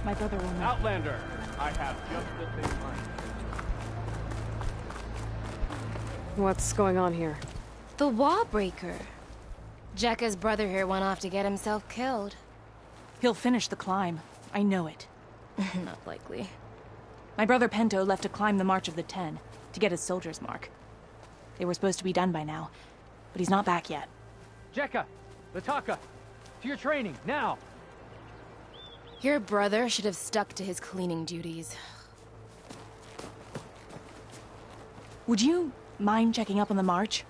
My brother will know. Outlander, I have just the thing in mind. What's going on here? The wall breaker. Jekka's brother here went off to get himself killed. He'll finish the climb. I know it. Not likely. My brother Pento left to climb the March of the Ten, to get his soldier's mark. They were supposed to be done by now, but he's not back yet. Jekka! Lataka! To your training, now! Your brother should have stuck to his cleaning duties. Would you mind checking up on the march?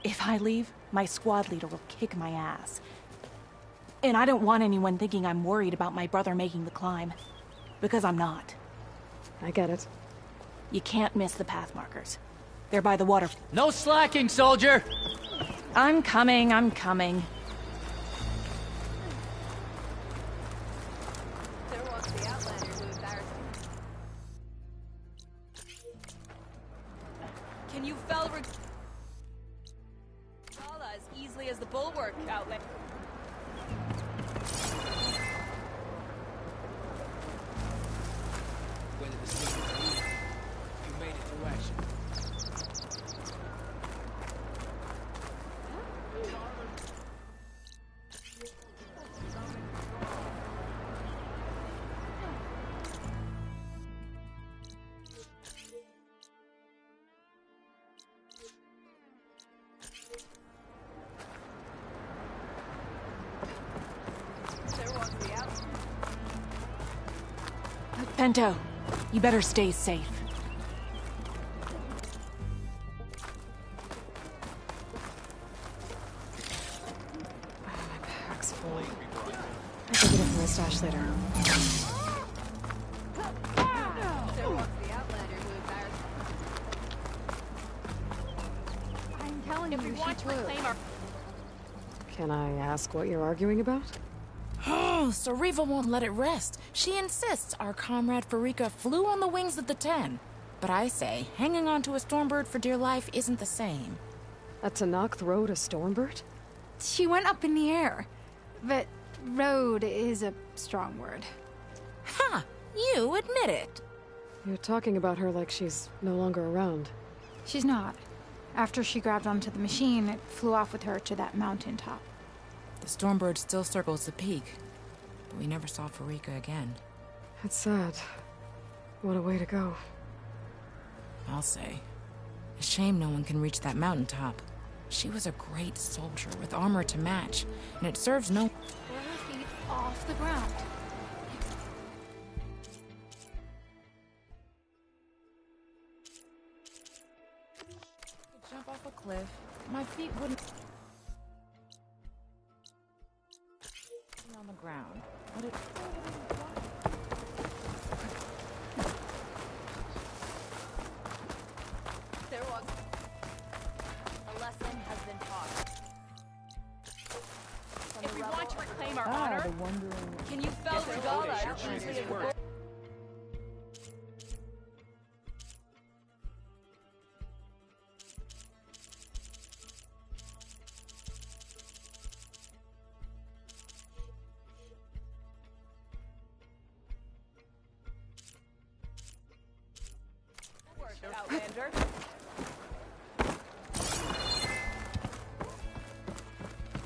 If I leave, my squad leader will kick my ass. And I don't want anyone thinking I'm worried about my brother making the climb. Because I'm not. I get it. You can't miss the path markers. They're by the water. No slacking, soldier! I'm coming, I'm coming. There was the Outlander who embarrassed him. Can you fell Regala as easily as the bulwark, Outlander? Whether the system is moving, you made it through action. There was the Outlander. Pento, you better stay safe. My pack's full. I can get it from my stash later. There was the Outlander who embarrassed him. I'm telling you, she reclaim our... Can I ask what you're arguing about? Oh, so Riva won't let it rest. She insists our comrade Farika flew on the wings of the Ten. But I say, hanging on to a Stormbird for dear life isn't the same. A Tanakh rode a Stormbird? She went up in the air. But road is a strong word. Ha! You admit it. You're talking about her like she's no longer around. She's not. After she grabbed onto the machine, it flew off with her to that mountaintop. The Stormbird still circles the peak, but we never saw Farika again. That's sad. What a way to go. I'll say. A shame no one can reach that mountaintop. She was a great soldier with armor to match, and it serves no... 4 feet off the ground. Could jump off a cliff. My feet wouldn't... on the ground. But it... There was... A lesson has been taught. If we want to reclaim our honor, can you fell Regala as easily as the bulwark? Outlander.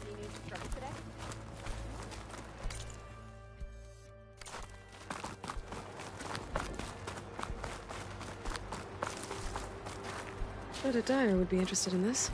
Any news from today? Bet a diner would be interested in this.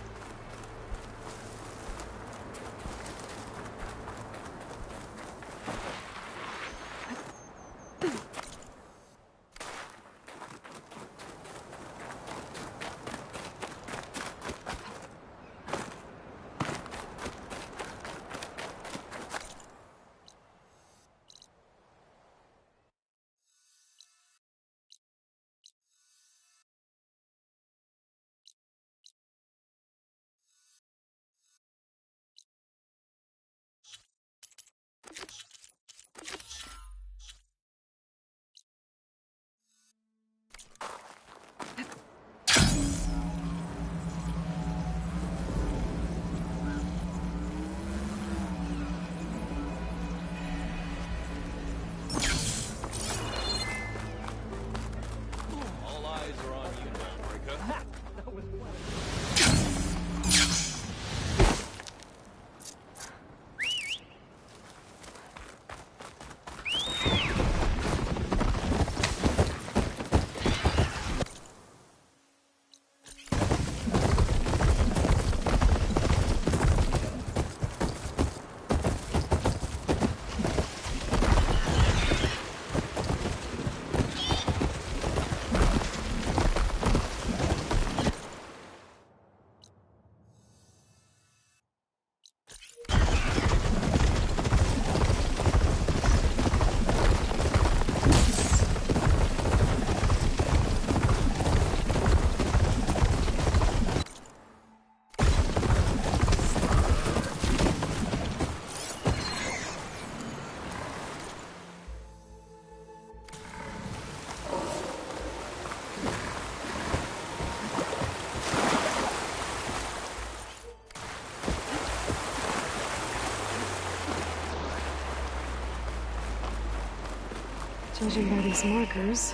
Judging by these markers,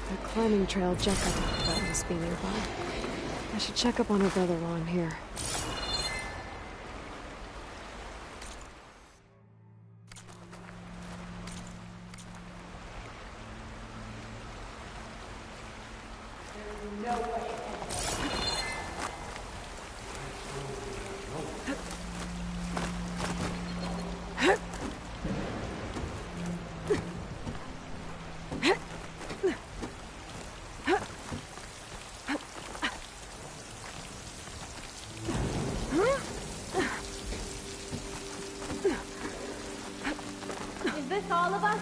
the climbing trail Jekka talked about must be nearby. I should check up on her brother while I'm here. Is this all of us?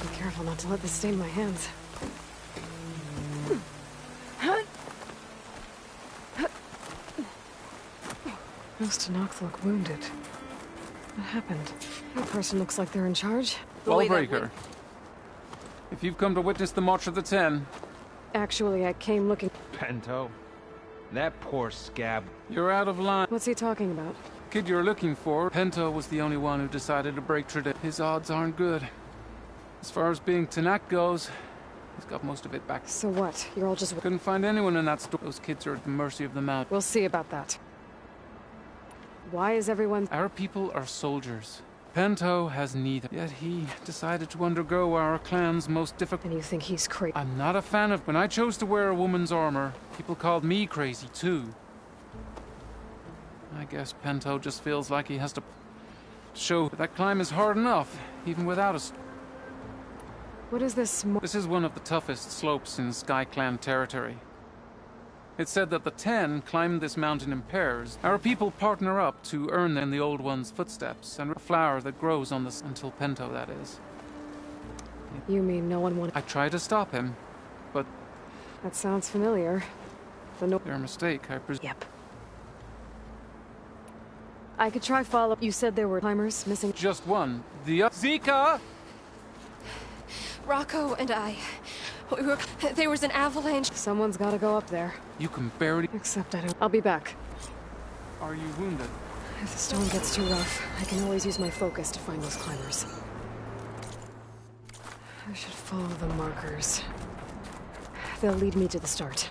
Be careful not to let this stain my hands. Most Tenaks look wounded. What happened? That person looks like they're in charge. Wallbreaker. If you've come to witness the March of the Ten... Actually, I came looking... Pento. That poor scab. You're out of line. What's he talking about? Kid you're looking for, Pento was the only one who decided to break tradition. His odds aren't good. As far as being Tenak goes, he's got most of it back. So what? You're all just... Couldn't find anyone in that store. Those kids are at the mercy of the Mountain. We'll see about that. Why is everyone... Our people are soldiers. Pento has neither. Yet he decided to undergo our clan's most difficult... And you think he's crazy? I'm not a fan of... When I chose to wear a woman's armor, people called me crazy, too. I guess Pento just feels like he has to show that climb is hard enough, even without us. What is this... This is one of the toughest slopes in Sky Clan territory. It's said that the Ten climbed this mountain in pairs. Our people partner up to earn in the Old One's footsteps, and a flower that grows on this until Pento, that is. You mean no one wanted... I tried to stop him, but... That sounds familiar. Their mistake, I presume. Yep. I could try follow... You said there were climbers missing... Just one. The Zika! Rocco and I... There was an avalanche. Someone's gotta go up there. You can barely... Except I don't... I'll be back. Are you wounded? If the storm gets too rough, I can always use my focus to find those climbers. I should follow the markers. They'll lead me to the start.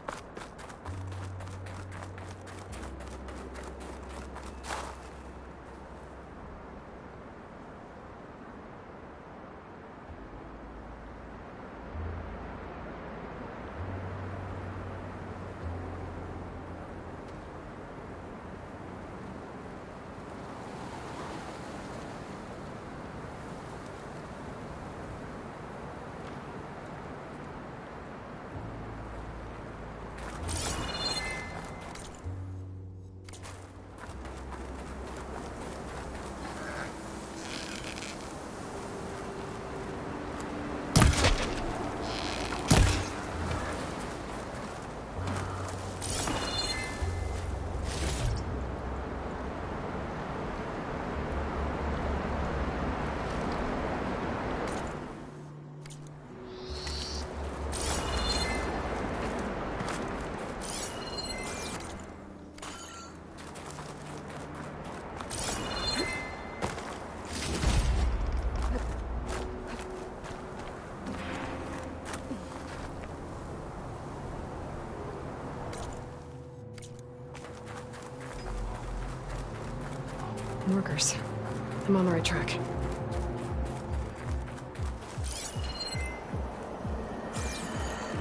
Markers. I'm on the right track. You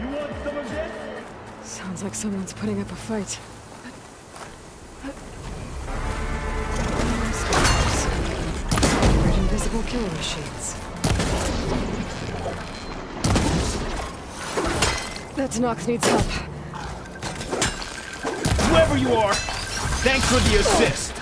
want some of this? Sounds like someone's putting up a fight. Red invisible killing machines. That Tenaks needs help. Whoever you are, thanks for the assist.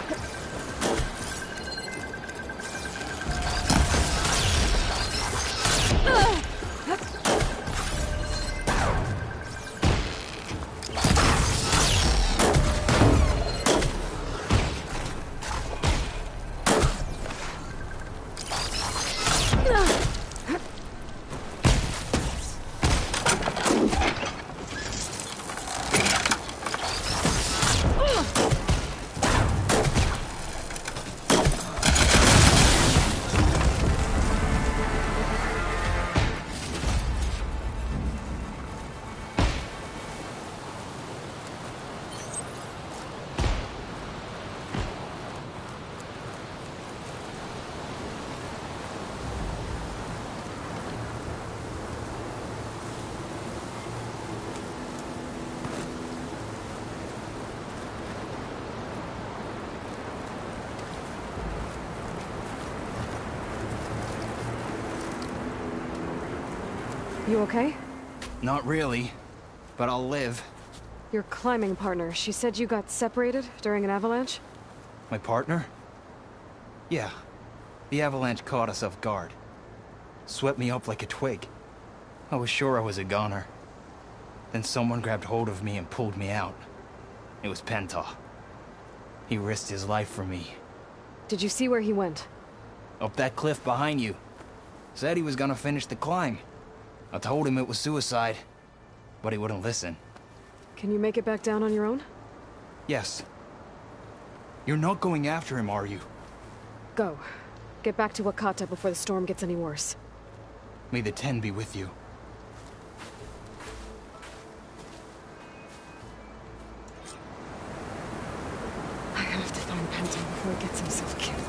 You okay? Not really, but I'll live. Your climbing partner, she said you got separated during an avalanche? My partner? Yeah. The avalanche caught us off guard. Swept me up like a twig. I was sure I was a goner. Then someone grabbed hold of me and pulled me out. It was Penta. He risked his life for me. Did you see where he went? Up that cliff behind you. Said he was gonna finish the climb. I told him it was suicide, but he wouldn't listen. Can you make it back down on your own? Yes. You're not going after him, are you? Go. Get back to Wakata before the storm gets any worse. May the 10 be with you. I have to find Penta before he gets himself killed.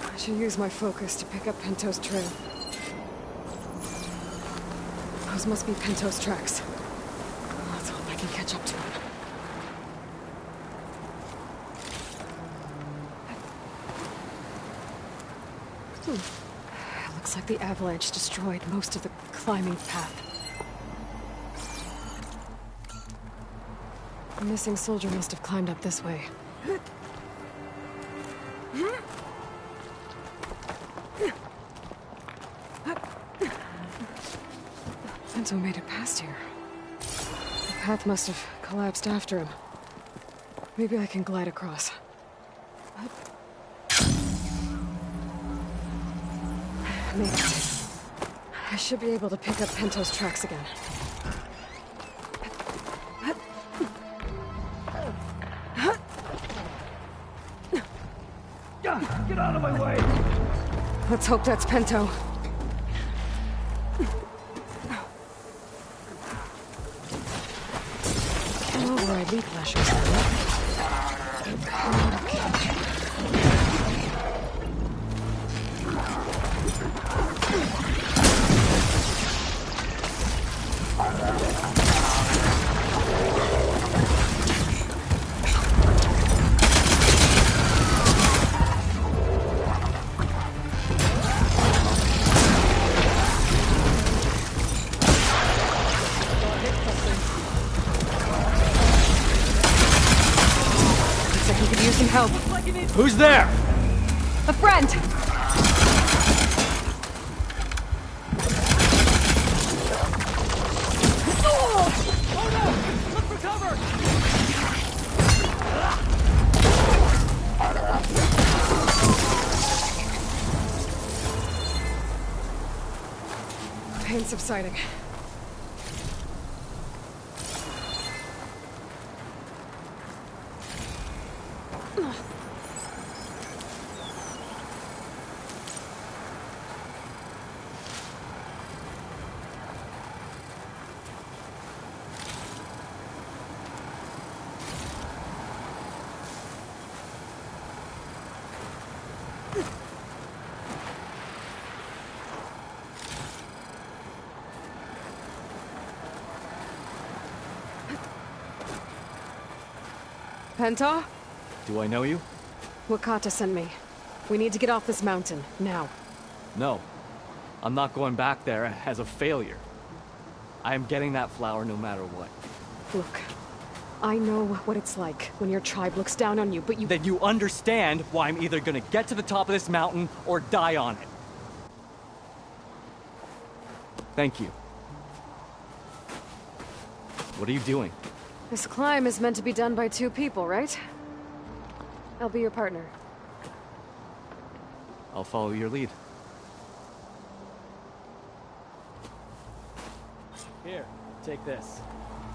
I should use my focus to pick up Pento's trail. Those must be Pento's tracks. Let's hope I can catch up to him. Looks like the avalanche destroyed most of the climbing path. The missing soldier must have climbed up this way. Pento made it past here. The path must have collapsed after him. Maybe I can glide across. Made it. I should be able to pick up Pento's tracks again. Get out of my way! Let's hope that's Pento. Came over our lead flashers. Help. Who's there? A friend! Oh no! Look for cover! Pain subsiding. Penta? Do I know you? Wakata sent me. We need to get off this mountain, now. No. I'm not going back there as a failure. I am getting that flower no matter what. Look, I know what it's like when your tribe looks down on you, but you... Then you understand why I'm either gonna get to the top of this mountain or die on it. Thank you. What are you doing? This climb is meant to be done by 2 people, right? I'll be your partner. I'll follow your lead. Here, take this.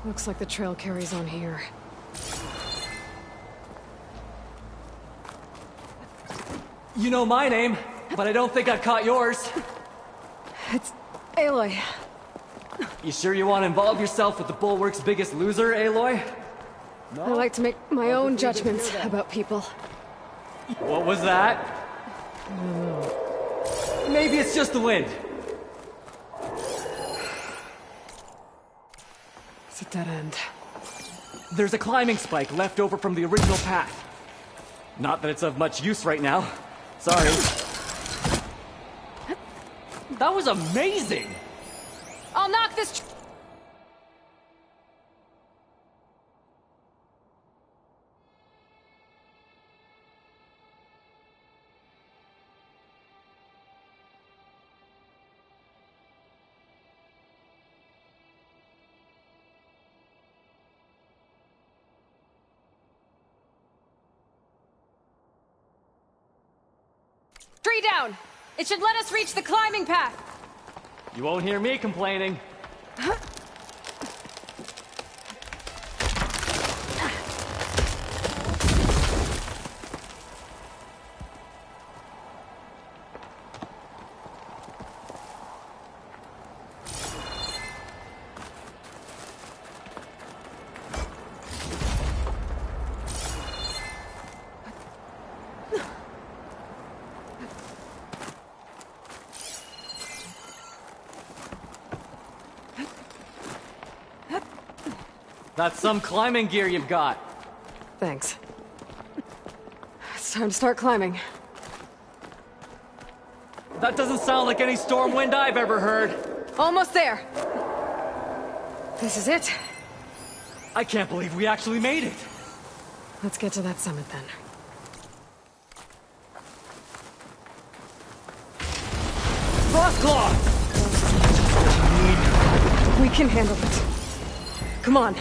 Looks like the trail carries on here. You know my name, but I don't think I've caught yours. It's Aloy. You sure you want to involve yourself with the Bulwark's biggest loser, Aloy? I like to make my own judgments about people. What was that? Maybe it's just the wind. It's a dead end. There's a climbing spike left over from the original path. Not that it's of much use right now. Sorry. That was amazing! I'll knock this tree down! It should let us reach the climbing path! You won't hear me complaining. That's some climbing gear you've got. Thanks. It's time to start climbing. That doesn't sound like any storm wind I've ever heard. Almost there. This is it. I can't believe we actually made it. Let's get to that summit then. Frostclaw! We can handle it. Come on.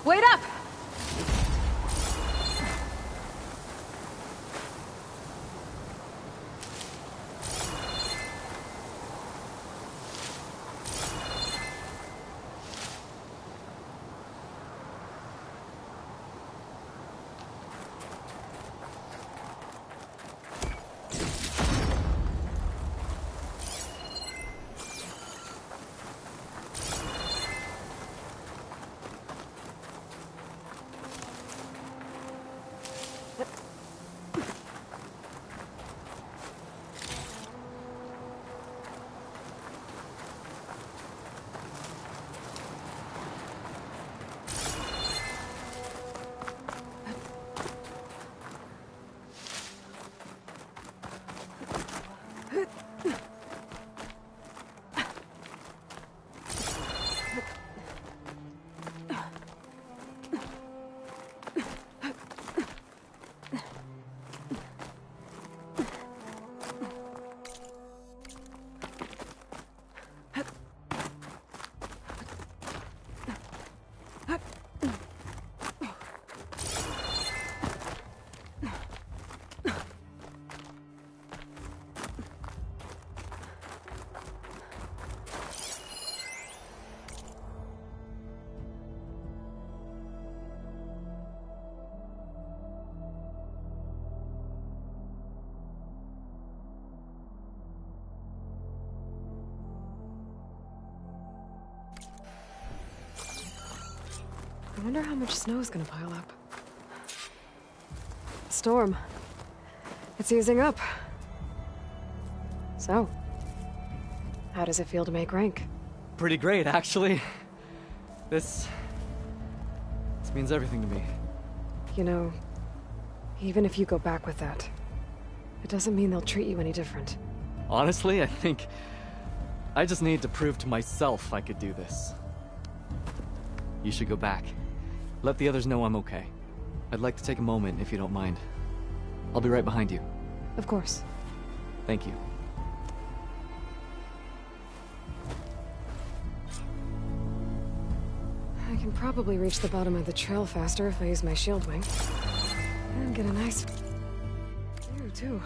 Wait up! I wonder how much snow is gonna pile up. Storm. It's easing up. So, how does it feel to make rank? Pretty great, actually. This means everything to me. You know, even if you go back with that, it doesn't mean they'll treat you any different. Honestly, I think I just need to prove to myself I could do this. You should go back. Let the others know I'm okay. I'd like to take a moment, if you don't mind. I'll be right behind you. Of course. Thank you. I can probably reach the bottom of the trail faster if I use my shield wing. And get a nice view, too.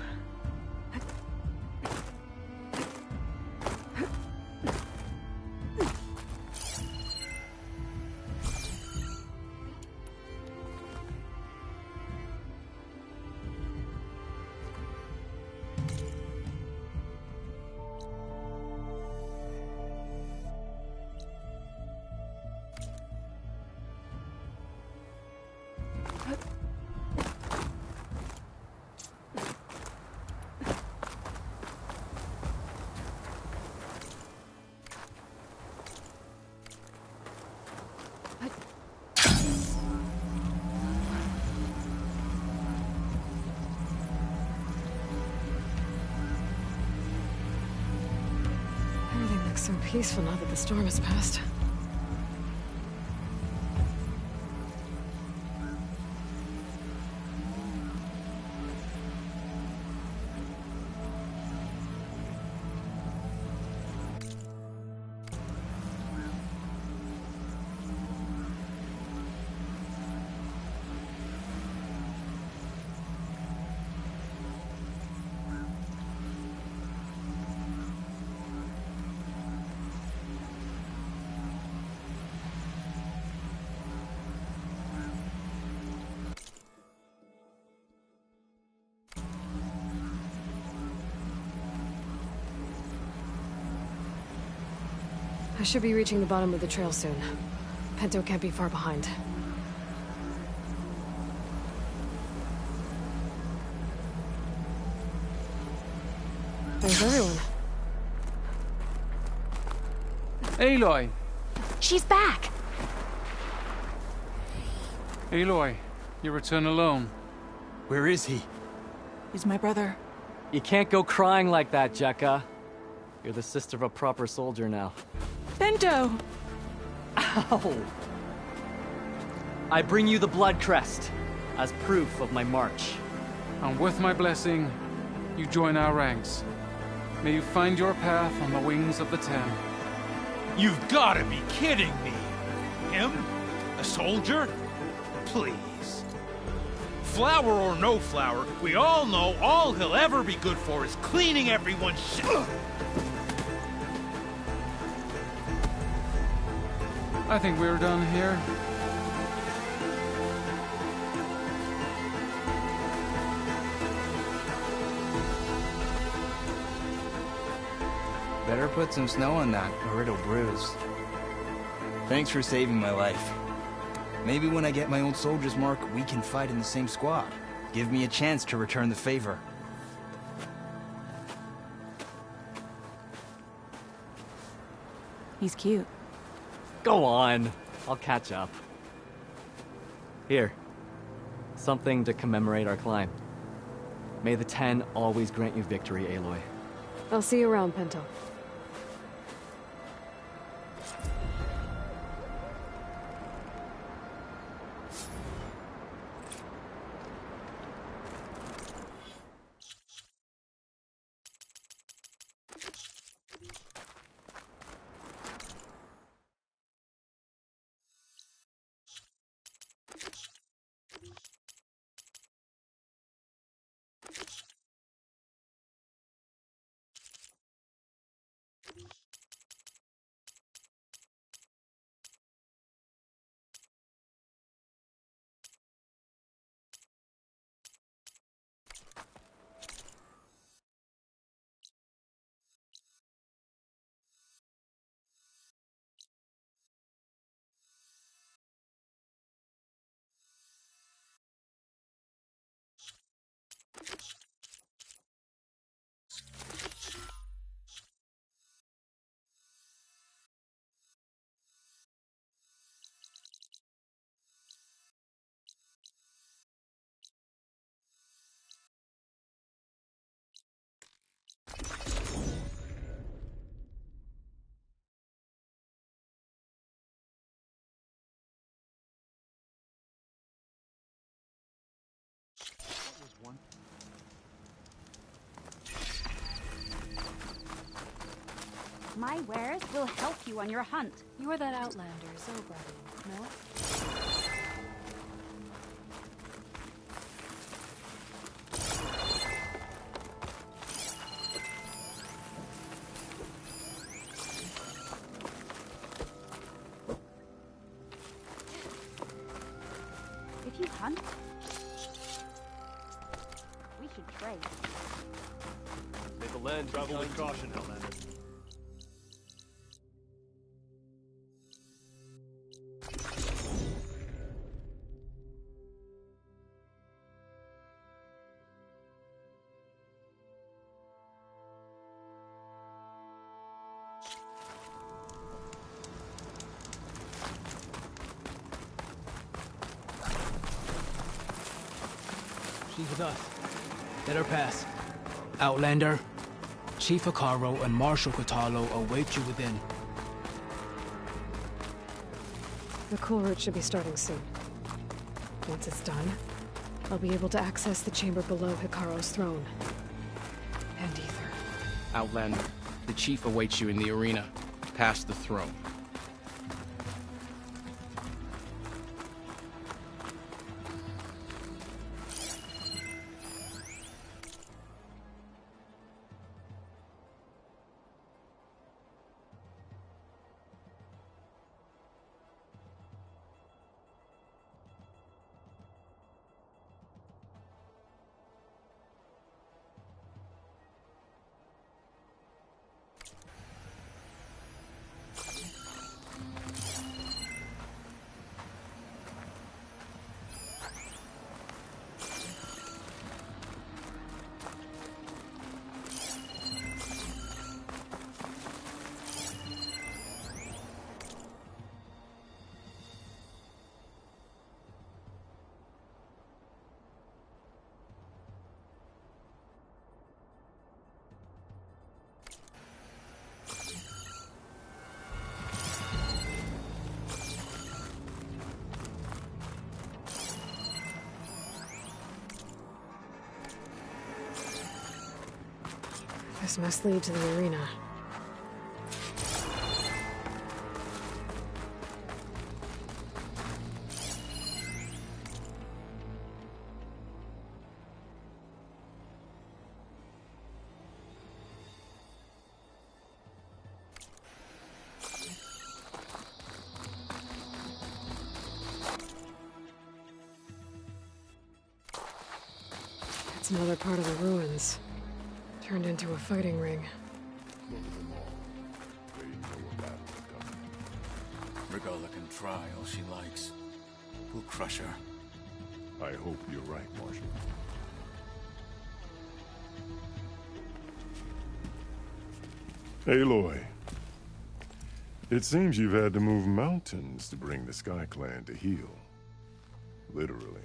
Everything looks so peaceful now that the storm has passed. I should be reaching the bottom of the trail soon. Pinto can't be far behind. There's everyone. Aloy! She's back! Aloy, you return alone. Where is he? He's my brother. You can't go crying like that, Jekka. You're the sister of a proper soldier now. Bento! Ow! I bring you the blood crest as proof of my march. And with my blessing, you join our ranks. May you find your path on the wings of the Ten. You've gotta be kidding me! Him? A soldier? Please. Flower or no flower, we all know all he'll ever be good for is cleaning everyone's shit. I think we're done here. Better put some snow on that, or it'll bruise. Thanks for saving my life. Maybe when I get my old soldier's mark, we can fight in the same squad. Give me a chance to return the favor. He's cute. Go on. I'll catch up. Here. Something to commemorate our climb. May the 10 always grant you victory, Aloy. I'll see you around, Pinto. My wares will help you on your hunt. You are that outlander, Zobrody, no? If you hunt, we should trade. May the land travel with caution, Outlander. She's with us. Let her pass. Outlander, Chief Hikaru and Marshal Kotallo await you within. The cool route should be starting soon. Once it's done, I'll be able to access the chamber below Hikaru's throne. And Ether. Outlander, the Chief awaits you in the arena, past the throne. This must lead to the arena. It's another part of the ruins. Turned into a fighting ring. Regalla can try all she likes. We'll crush her. I hope you're right, Marshal. Aloy. It seems you've had to move mountains to bring the Sky Clan to heel. Literally.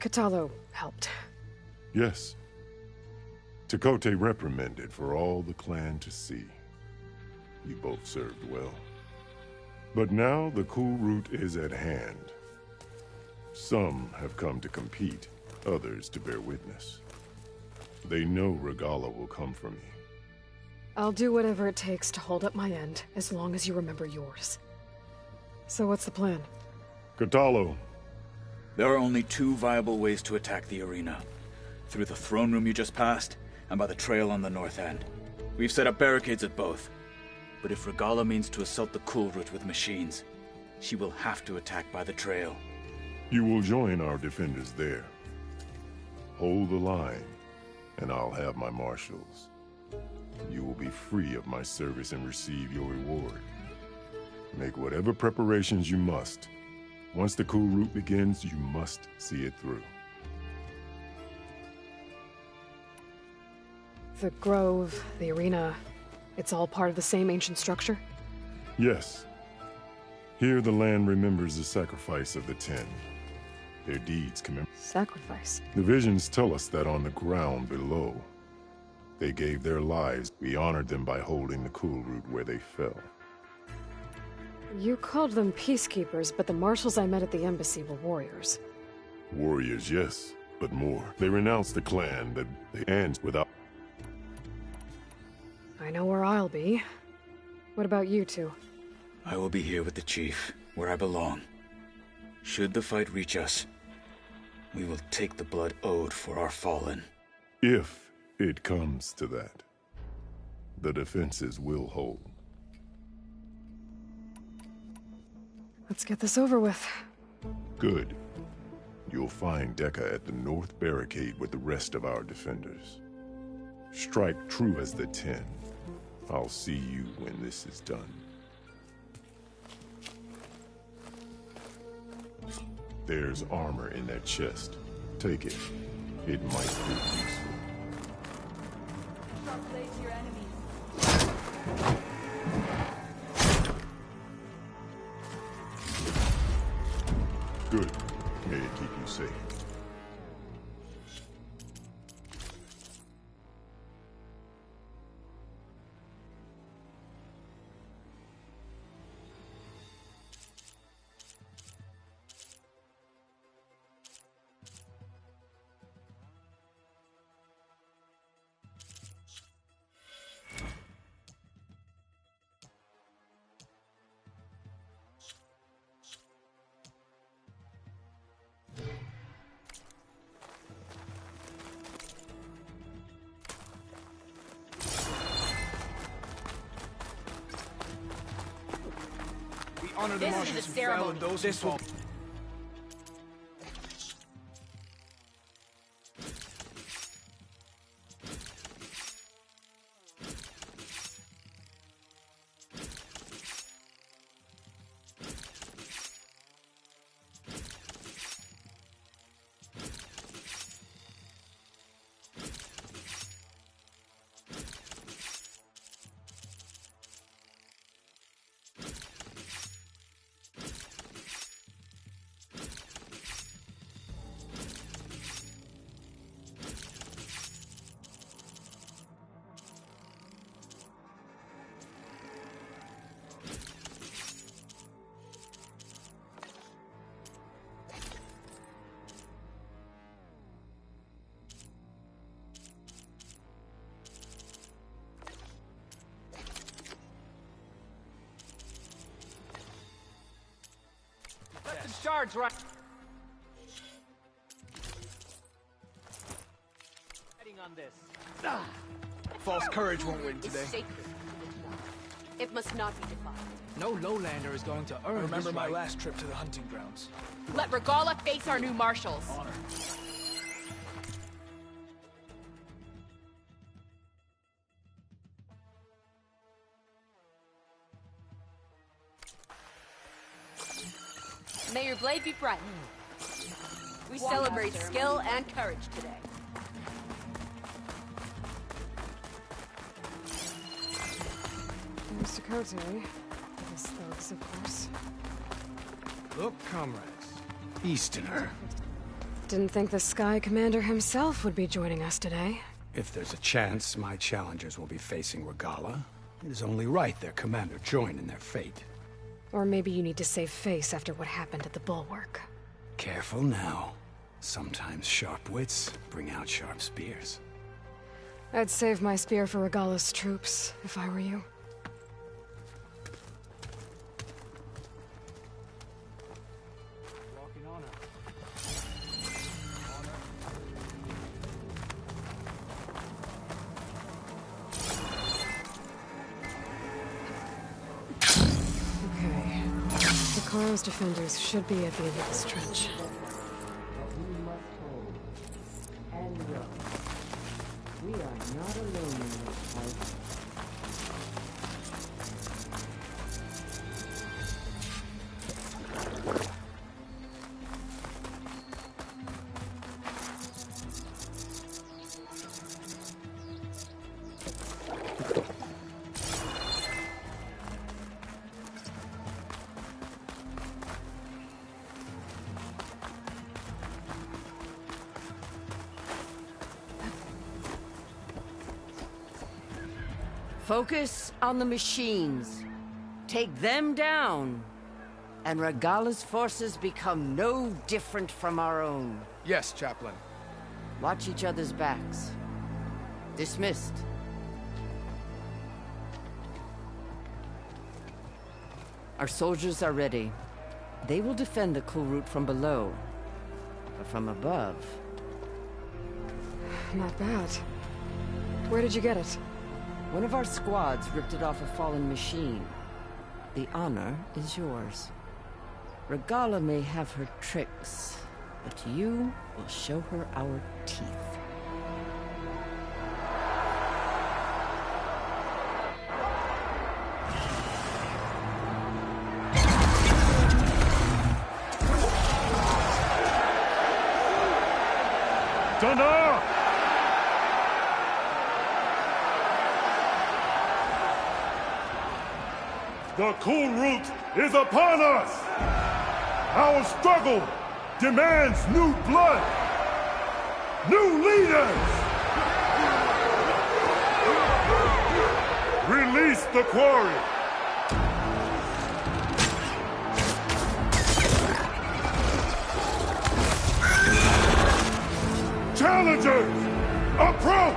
Kotallo helped. Yes. Tekote reprimanded for all the clan to see. You both served well. But now the cool route is at hand. Some have come to compete, others to bear witness. They know Regalla will come for me. I'll do whatever it takes to hold up my end, as long as you remember yours. So what's the plan? Kotallo. There are only two viable ways to attack the arena. Through the throne room you just passed, and by the trail on the north end. We've set up barricades at both. But if Regalla means to assault the cool route with machines, she will have to attack by the trail. You will join our defenders there. Hold the line, and I'll have my marshals. You will be free of my service and receive your reward. Make whatever preparations you must. Once the cool route begins, you must see it through. The grove, the arena, it's all part of the same ancient structure? Yes. Here the land remembers the sacrifice of the 10. Their deeds commemorate. Sacrifice? The visions tell us that on the ground below, they gave their lives. We honored them by holding the cool route where they fell. You called them peacekeepers, but the marshals I met at the embassy were warriors. Warriors, yes, but more. They renounced the clan that they ends without. I know where I'll be. What about you two? I will be here with the chief, where I belong. Should the fight reach us, we will take the blood owed for our fallen. If it comes to that, the defenses will hold. Let's get this over with. Good. You'll find Dekka at the north barricade with the rest of our defenders. Strike true as the 10. I'll see you when this is done. There's armor in that chest. Take it. It might prove useful. Sharp blades to your enemies. Good. May it keep you safe. Honor the marshals who fell and those who fall. Some shards, right? On this. False courage won't win today. Sacred. It must not be defiled. No lowlander is going to earn. Remember this my right. last trip to the hunting grounds. Let Regalla face our new marshals. Honor. May your blade be bright. We celebrate skill and courage today. There's Dakota. His thugs, of course. Look, comrades. Easterner. Didn't think the Sky Commander himself would be joining us today. If there's a chance my challengers will be facing Regala, it is only right their commander join in their fate. Or maybe you need to save face after what happened at the Bulwark. Careful now. Sometimes sharp wits bring out sharp spears. I'd save my spear for Regala's troops, if I were you. Karo's defenders should be at the end of this trench. We are not alone in this fight. Focus on the machines. Take them down. And Regala's forces become no different from our own. Yes, Chaplain. Watch each other's backs. Dismissed. Our soldiers are ready. They will defend the cool route from below. But from above... Not bad. Where did you get it? One of our squads ripped it off a fallen machine. The honor is yours. Regala may have her tricks, but you will show her our teeth. Thunder! The cool route is upon us! Our struggle demands new blood! New leaders! Release the quarry! Challengers, approach!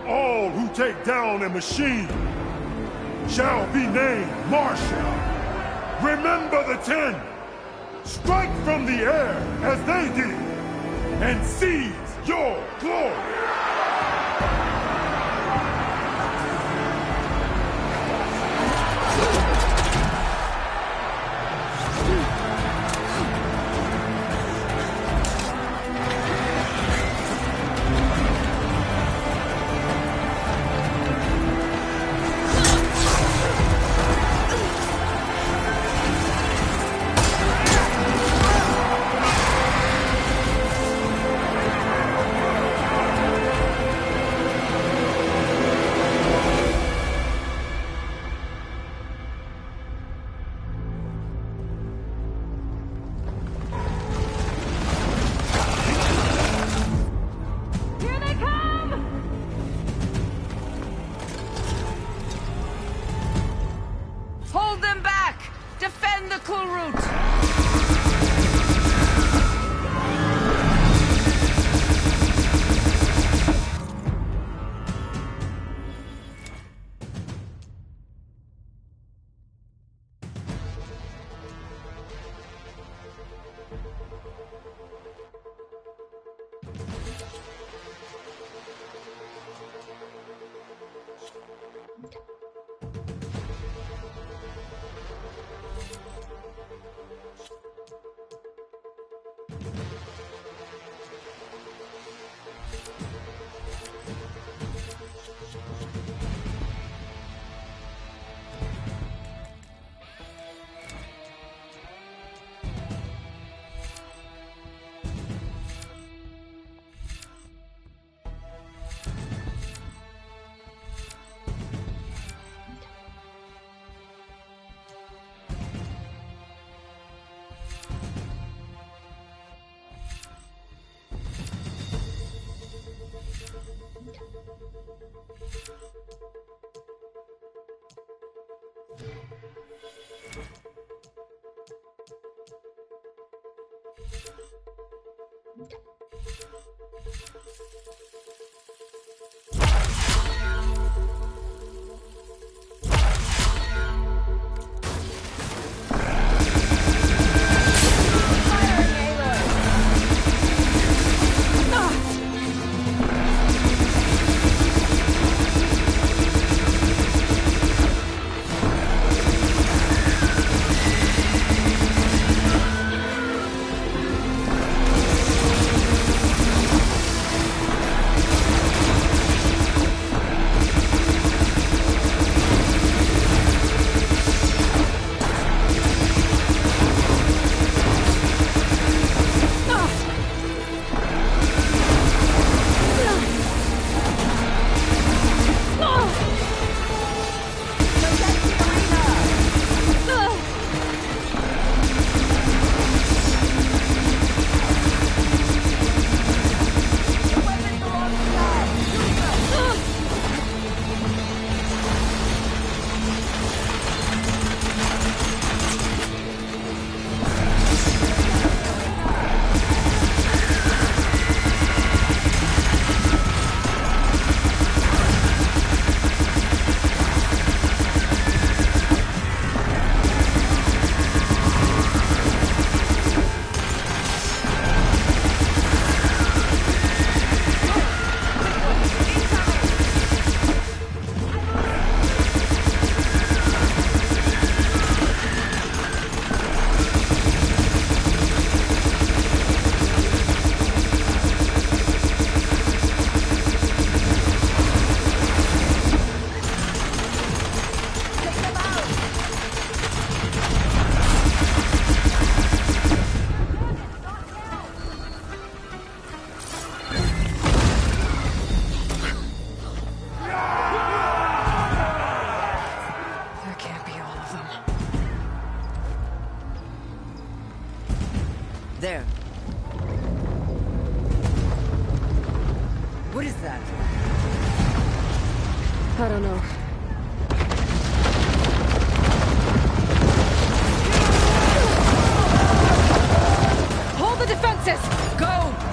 All who take down a machine shall be named Marshal. Remember the 10. Strike from the air as they did, and seize your glory. Hold them back! Defend the cool route! There. What is that? I don't know. Hold the defenses! Go!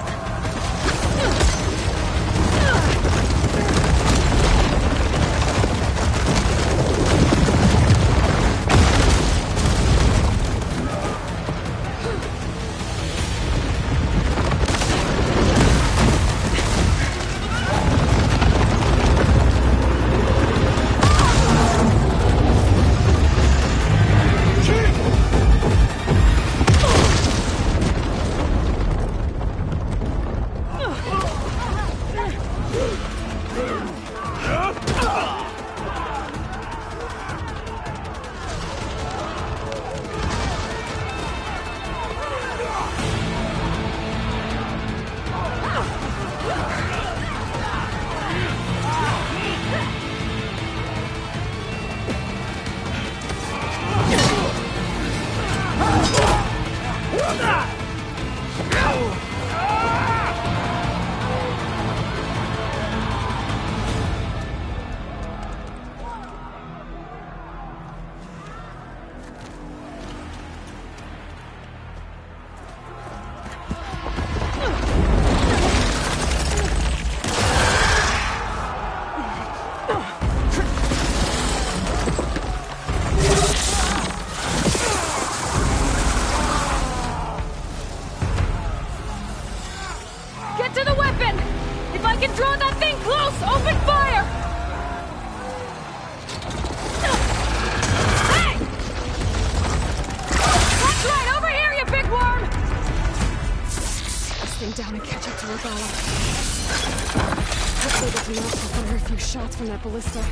From that ballista.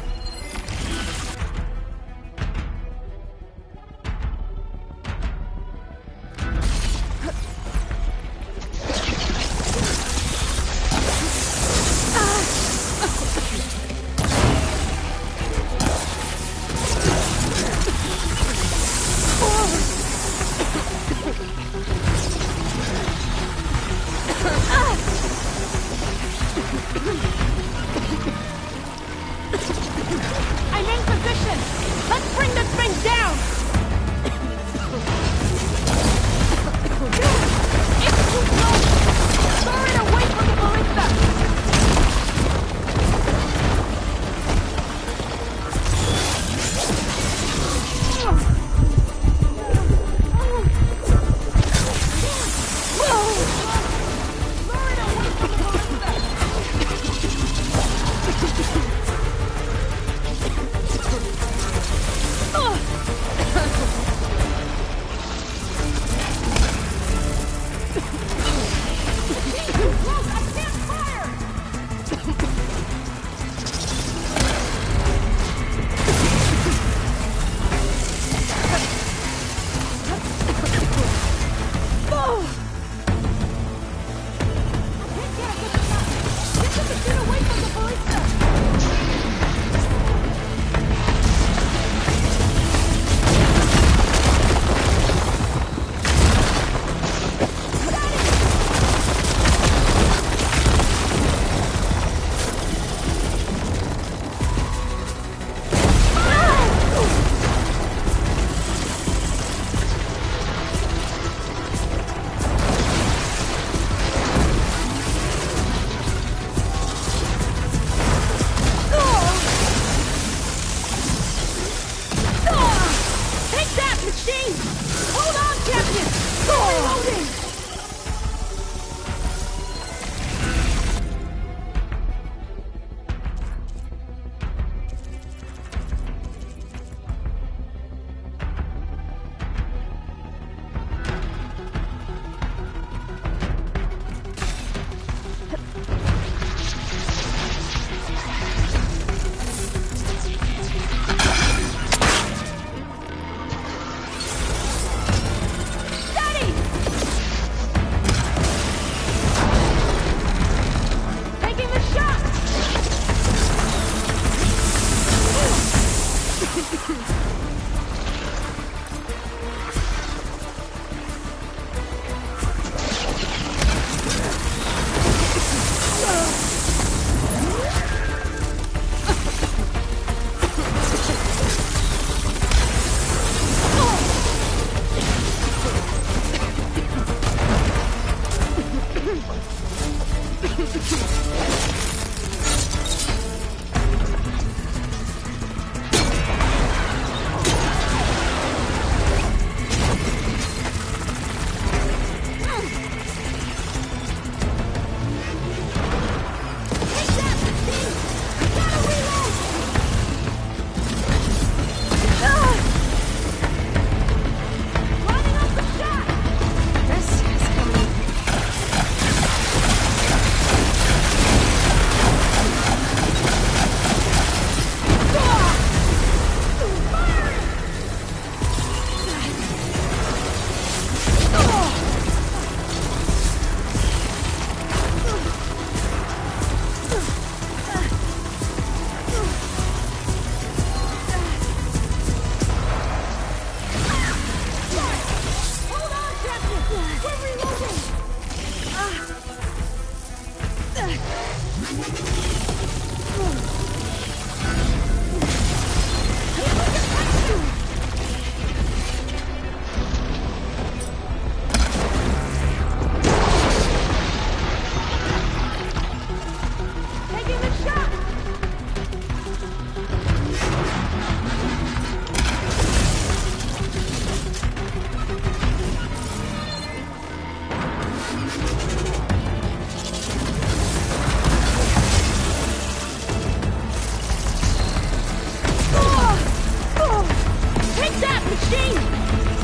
machine!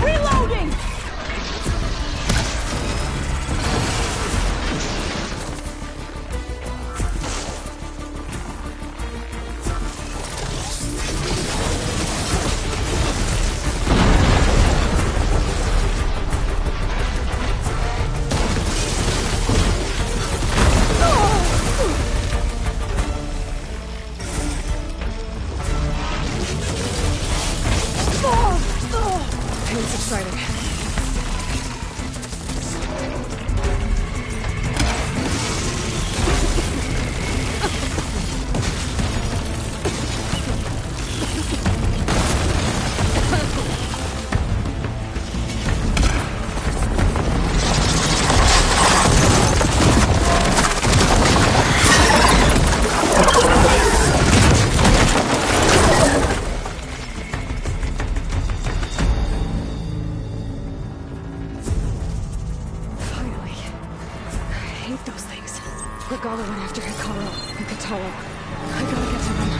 Reloading! Pain's exciting. Regala went after Hikaru and Katalo. I gotta get to them.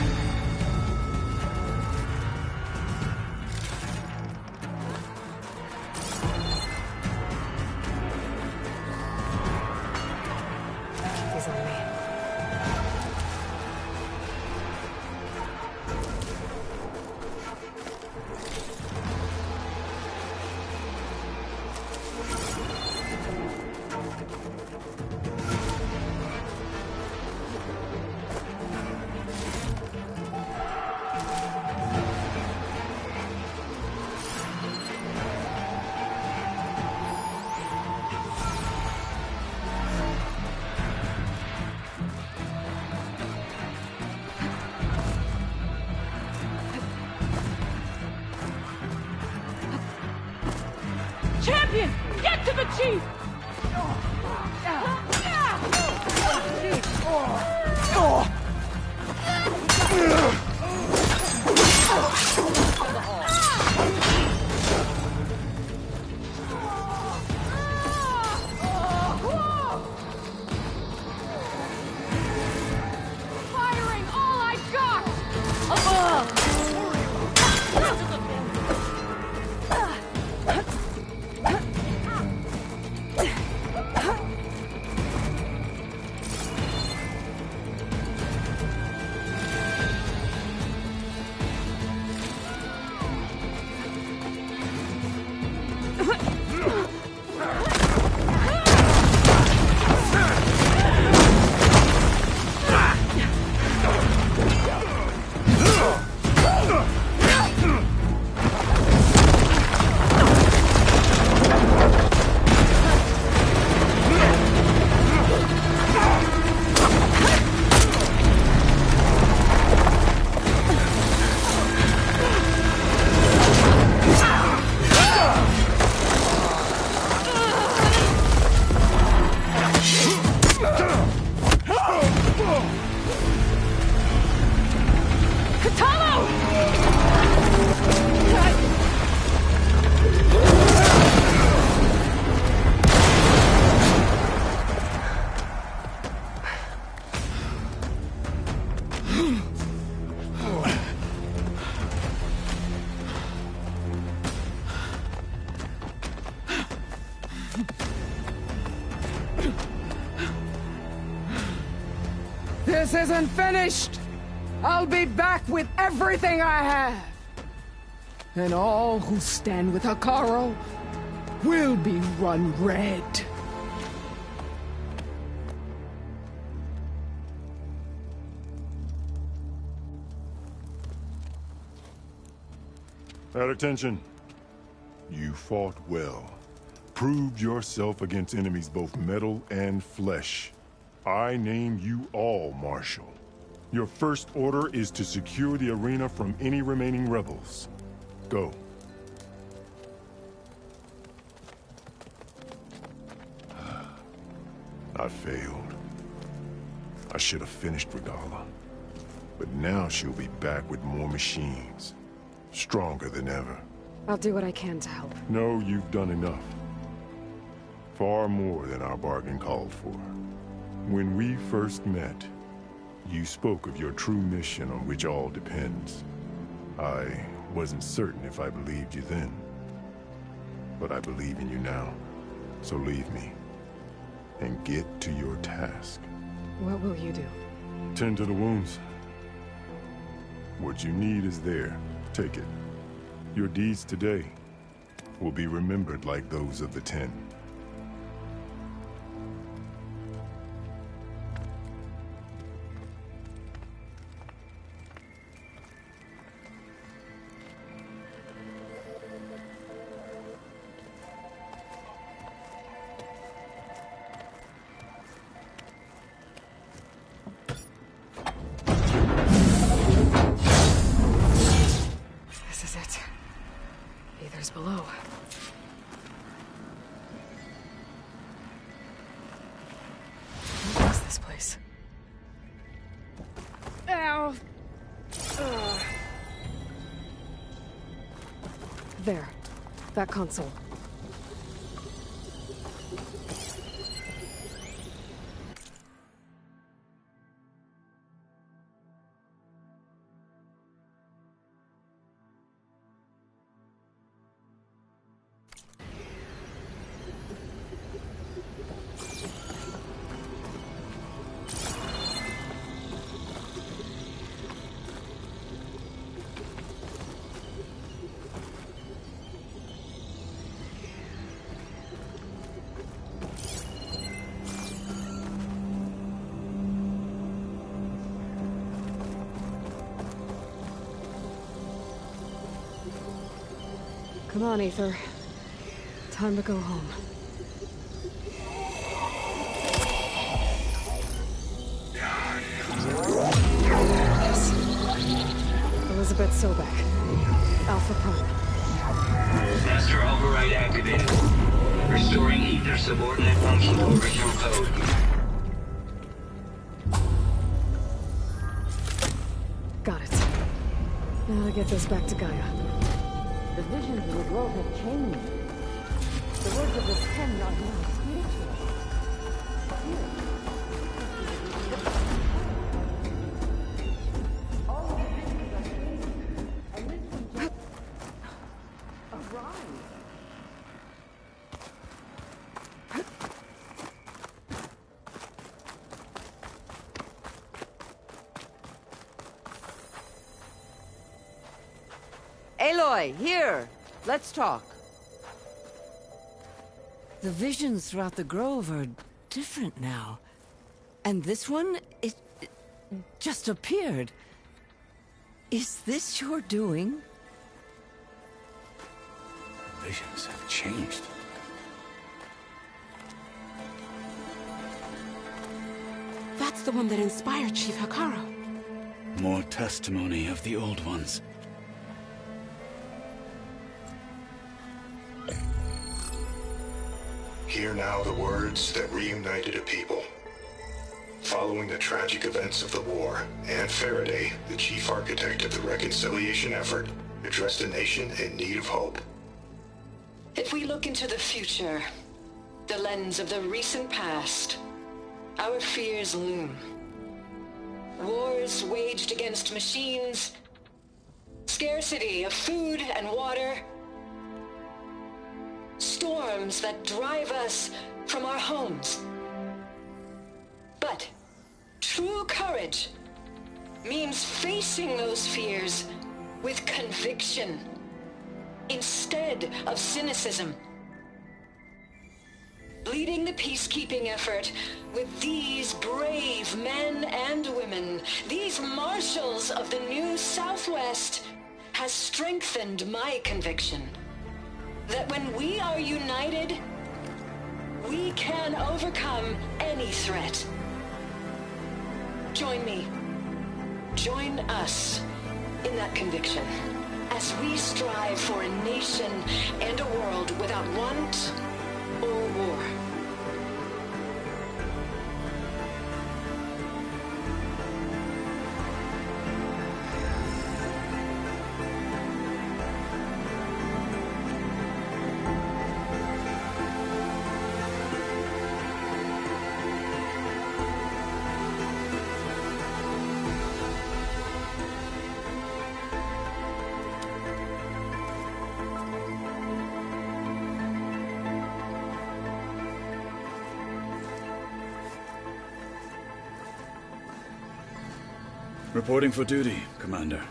Keep these on me. Champion! Get to the chief! Firing all I got! This isn't finished! I'll be back with everything I have! And all who stand with Hikaru will be run red. At attention. You fought well. Proved yourself against enemies both metal and flesh. I name you all Marshal. Your first order is to secure the arena from any remaining rebels. Go. I failed. I should have finished Regala. But now she'll be back with more machines. Stronger than ever. I'll do what I can to help. No, you've done enough. Far more than our bargain called for. When we first met, you spoke of your true mission on which all depends. I Wasn't certain if I believed you then. But I believe in you now. So leave me. And get to your task. What will you do? Tend to the wounds. What you need is there. Take it. Your deeds today will be remembered like those of the 10. This is it. Ether's below. What is this place? Ow! Ugh. There. That console. Come on, Ether. Time to go home. Yes. Elizabeth Sobek. Alpha Prime. Master override activated. Restoring Ether subordinate function to original code. Got it. Now to get this back to Gaia. The visions of the grove have changed. The words of the 10 are now spiritual. All the visions are changing. And this is just a rhyme. Aloy, here! Let's talk. The visions throughout the grove are different now. And this one, it just appeared. Is this your doing? Visions have changed. That's the one that inspired Chief Hikaru. More testimony of the old ones. Hear now the words that reunited a people. Following the tragic events of the war, Anne Faraday, the chief architect of the reconciliation effort, addressed a nation in need of hope. If we look into the future, the lens of the recent past, our fears loom. Wars waged against machines, scarcity of food and water, storms that drive us from our homes. But true courage means facing those fears with conviction instead of cynicism. Leading the peacekeeping effort with these brave men and women, these marshals of the new Southwest, has strengthened my conviction that when we are united, we can overcome any threat. Join me. Join us in that conviction as we strive for a nation and a world without want or war. Reporting for duty, Commander.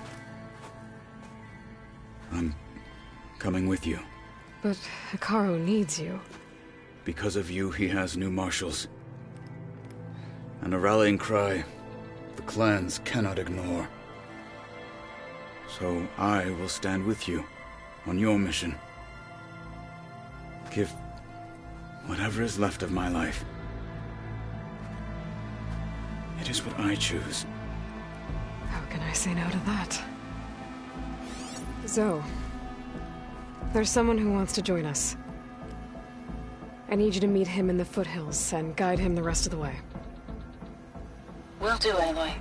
I'm coming with you. But Hikaru needs you. Because of you, he has new marshals. And a rallying cry the clans cannot ignore. So I will stand with you on your mission. Give whatever is left of my life. It is what I choose. How can I say no to that? Zoe, there's someone who wants to join us. I need you to meet him in the foothills and guide him the rest of the way. Will do, Aloy.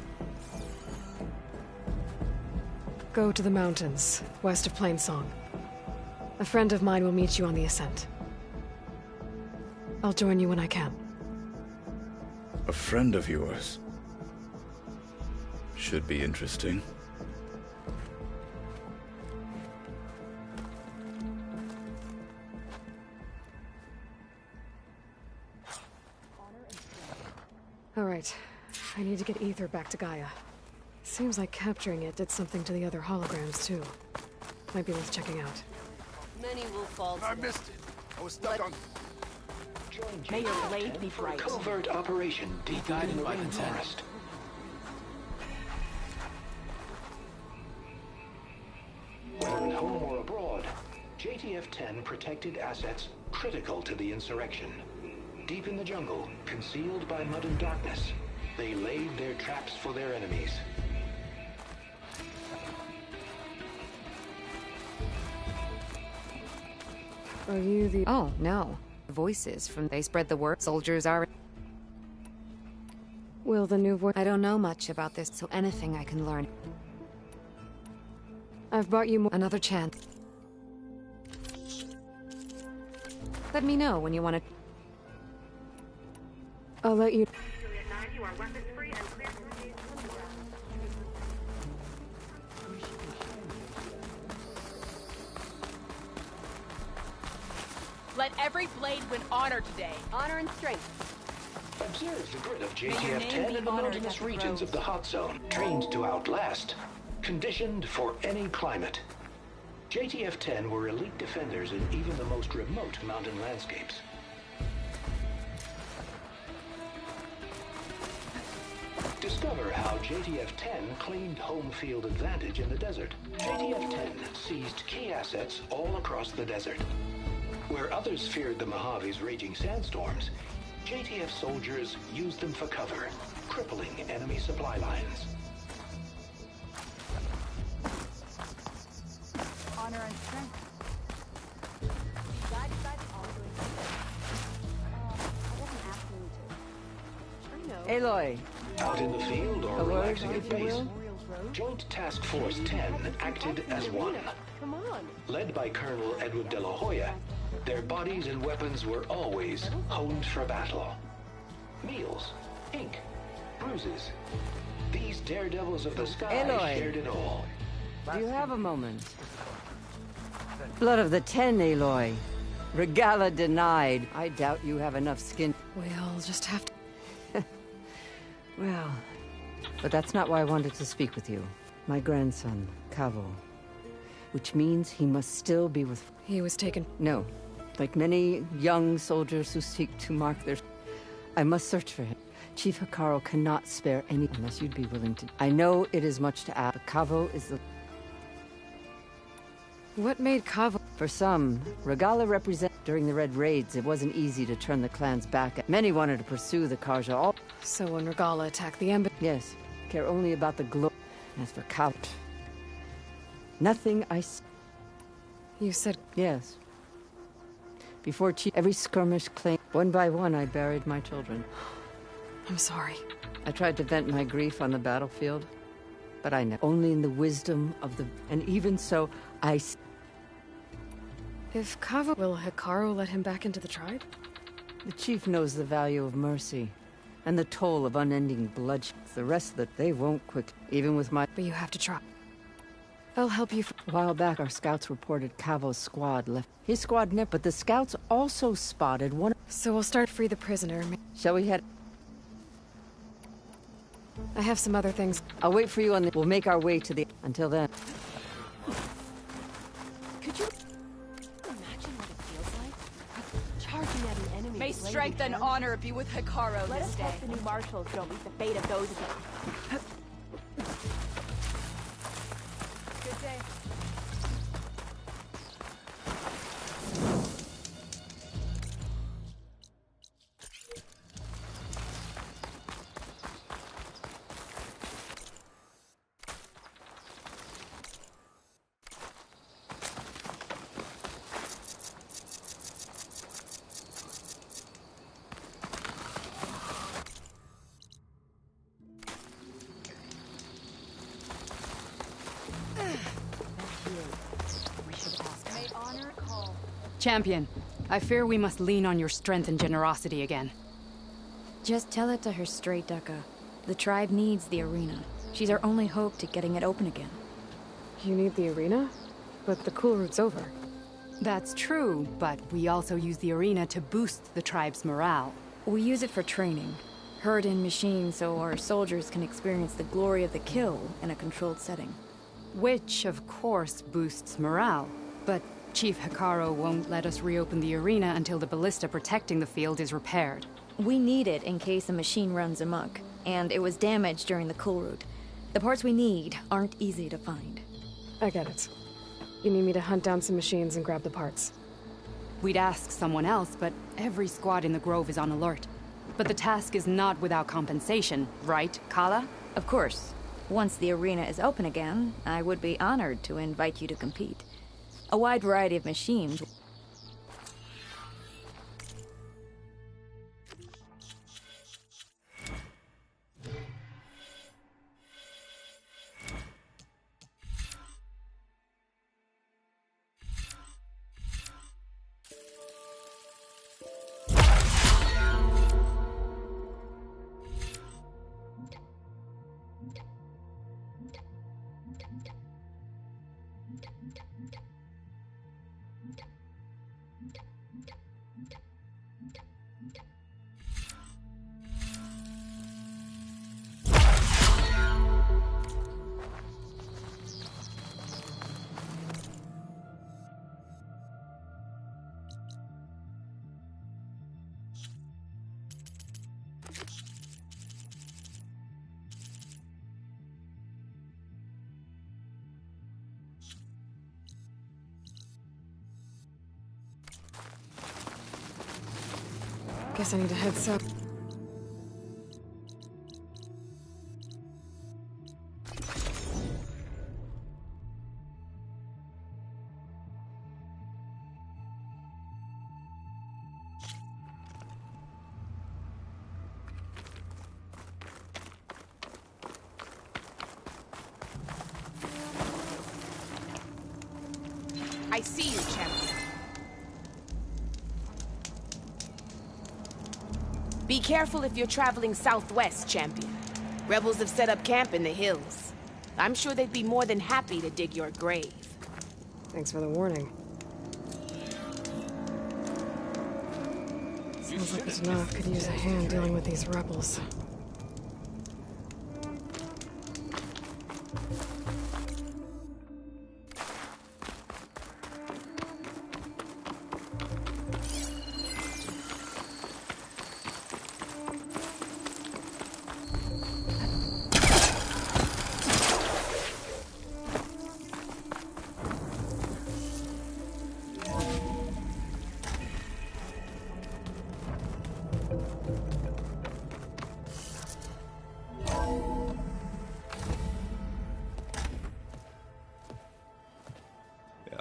Go to the mountains, west of Plainsong. A friend of mine will meet you on the ascent. I'll join you when I can. A friend of yours? Should be interesting. All right. I need to get Ether back to Gaia. Seems like capturing it did something to the other holograms, too. Might be worth checking out. Many will fall. I missed it. I was stuck on... May your blade be bright. Covert operation deep in the rainforest. Whether at home or abroad, JTF-10 protected assets critical to the insurrection. Deep in the jungle, concealed by mud and darkness, they laid their traps for their enemies. Are you the... Oh, no. Voices from... They spread the word. Soldiers are... Will the new voice... I don't know much about this, so anything I can learn. I've brought you more... Another chance. Let me know when you want to... I'll let you... Let every blade win honor today. Honor and strength. Observe the grid of JTF-10 in the mountainous regions of the hot zone. Trained to outlast. Conditioned for any climate. JTF-10 were elite defenders in even the most remote mountain landscapes. Discover how JTF-10 claimed home field advantage in the desert. JTF-10 seized key assets all across the desert. Where others feared the Mojave's raging sandstorms, JTF soldiers used them for cover, crippling enemy supply lines. Honor and strength. Aloy. Out in the field or relaxing at base, Joint Task Force 10 acted as one. Come on. Led by Colonel Edward de la Hoya, their bodies and weapons were always honed for battle. Meals, ink, bruises. These daredevils of the sky Aloy. shared it all. Do you have a moment? Blood of the 10, Aloy. Regala denied. I doubt you have enough skin. We'll just have to... Well, but that's not why I wanted to speak with you. My grandson, Kavo. Which means he must still be with... He was taken... No. Like many young soldiers who seek to mark their... I must search for him. Chief Hikaru cannot spare any... Unless you'd be willing to... I know it is much to ask, but Kavo is the... What made Kavo... For some, Regala represent... During the Red Raids, it wasn't easy to turn the clans back. Many wanted to pursue the Karja all... So when Regala attacked the embassy... Yes. Care only about the glory. As for Kavo... Nothing I... You said... Yes. Before Chief... Every skirmish claimed... One by one, I buried my children. I'm sorry. I tried to vent my grief on the battlefield, but I never. Only in the wisdom of the... And even so, I... If Kavo... Will Hikaru let him back into the tribe? The chief knows the value of mercy, and the toll of unending bloodshed. The rest of it, they won't quick, even with my... But you have to try. I'll help you. A while back, our scouts reported Kavo's squad left. His squad never... But the scouts also spotted one... So we'll start free the prisoner. Shall we head... I have some other things. I'll wait for you on the... We'll make our way to the... Until then. Could you imagine what it feels like? Charging at an enemy. May strength and honor be with Hikaru Let this us day. hope the new marshals don't meet the fate of those again. Good day. Champion, I fear we must lean on your strength and generosity again. Just tell it to her straight, Ducka. The tribe needs the arena. She's our only hope to getting it open again. You need the arena? But the cool route's over. That's true, but we also use the arena to boost the tribe's morale. We use it for training. Herd in machines so our soldiers can experience the glory of the kill in a controlled setting. Which, of course, boosts morale. But Chief Hikaru won't let us reopen the arena until the ballista protecting the field is repaired. We need it in case a machine runs amok, and it was damaged during the cool route. The parts we need aren't easy to find. I get it. You need me to hunt down some machines and grab the parts. We'd ask someone else, but every squad in the Grove is on alert. But the task is not without compensation, right, Kala? Of course. Once the arena is open again, I would be honored to invite you to compete. A wide variety of machines. Guess I need to head south. I see you, champion. Be careful if you're traveling southwest, champion. Rebels have set up camp in the hills. I'm sure they'd be more than happy to dig your grave. Thanks for the warning. Sounds like Zanov could use a hand dealing with these rebels.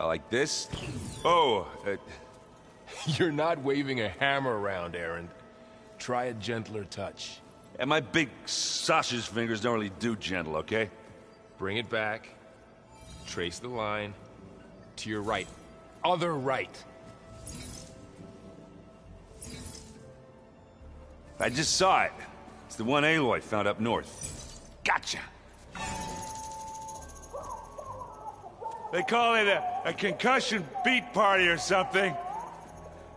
Like this? Oh, you're not waving a hammer around, Aaron. Try a gentler touch. And my big sausage fingers don't really do gentle, okay? Bring it back. Trace the line. To your right. Other right. I just saw it. It's the one Aloy found up north. Gotcha! They call it a concussion beat party or something.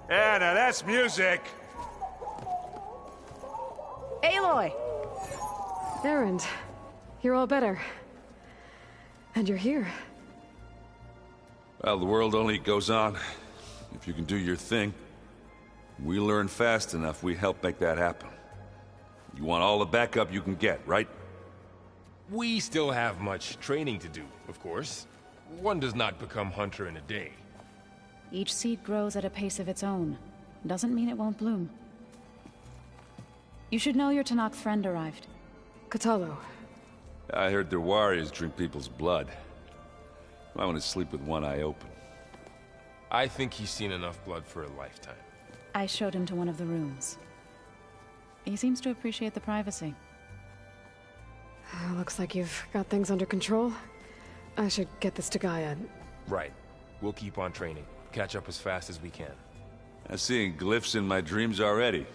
Yeah, now that's music. Aloy! Erend, you're all better. And you're here. Well, the world only goes on if you can do your thing. We learn fast enough, we help make that happen. You want all the backup you can get, right? We still have much training to do, of course. One does not become hunter in a day. Each seed grows at a pace of its own. Doesn't mean it won't bloom. You should know your Tanakh friend arrived. Kotallo. I heard their warriors drink people's blood. I want to sleep with one eye open. I think he's seen enough blood for a lifetime. I showed him to one of the rooms. He seems to appreciate the privacy. Looks like you've got things under control. I should get this to Gaia. Right. We'll keep on training. Catch up as fast as we can. I'm seeing glyphs in my dreams already.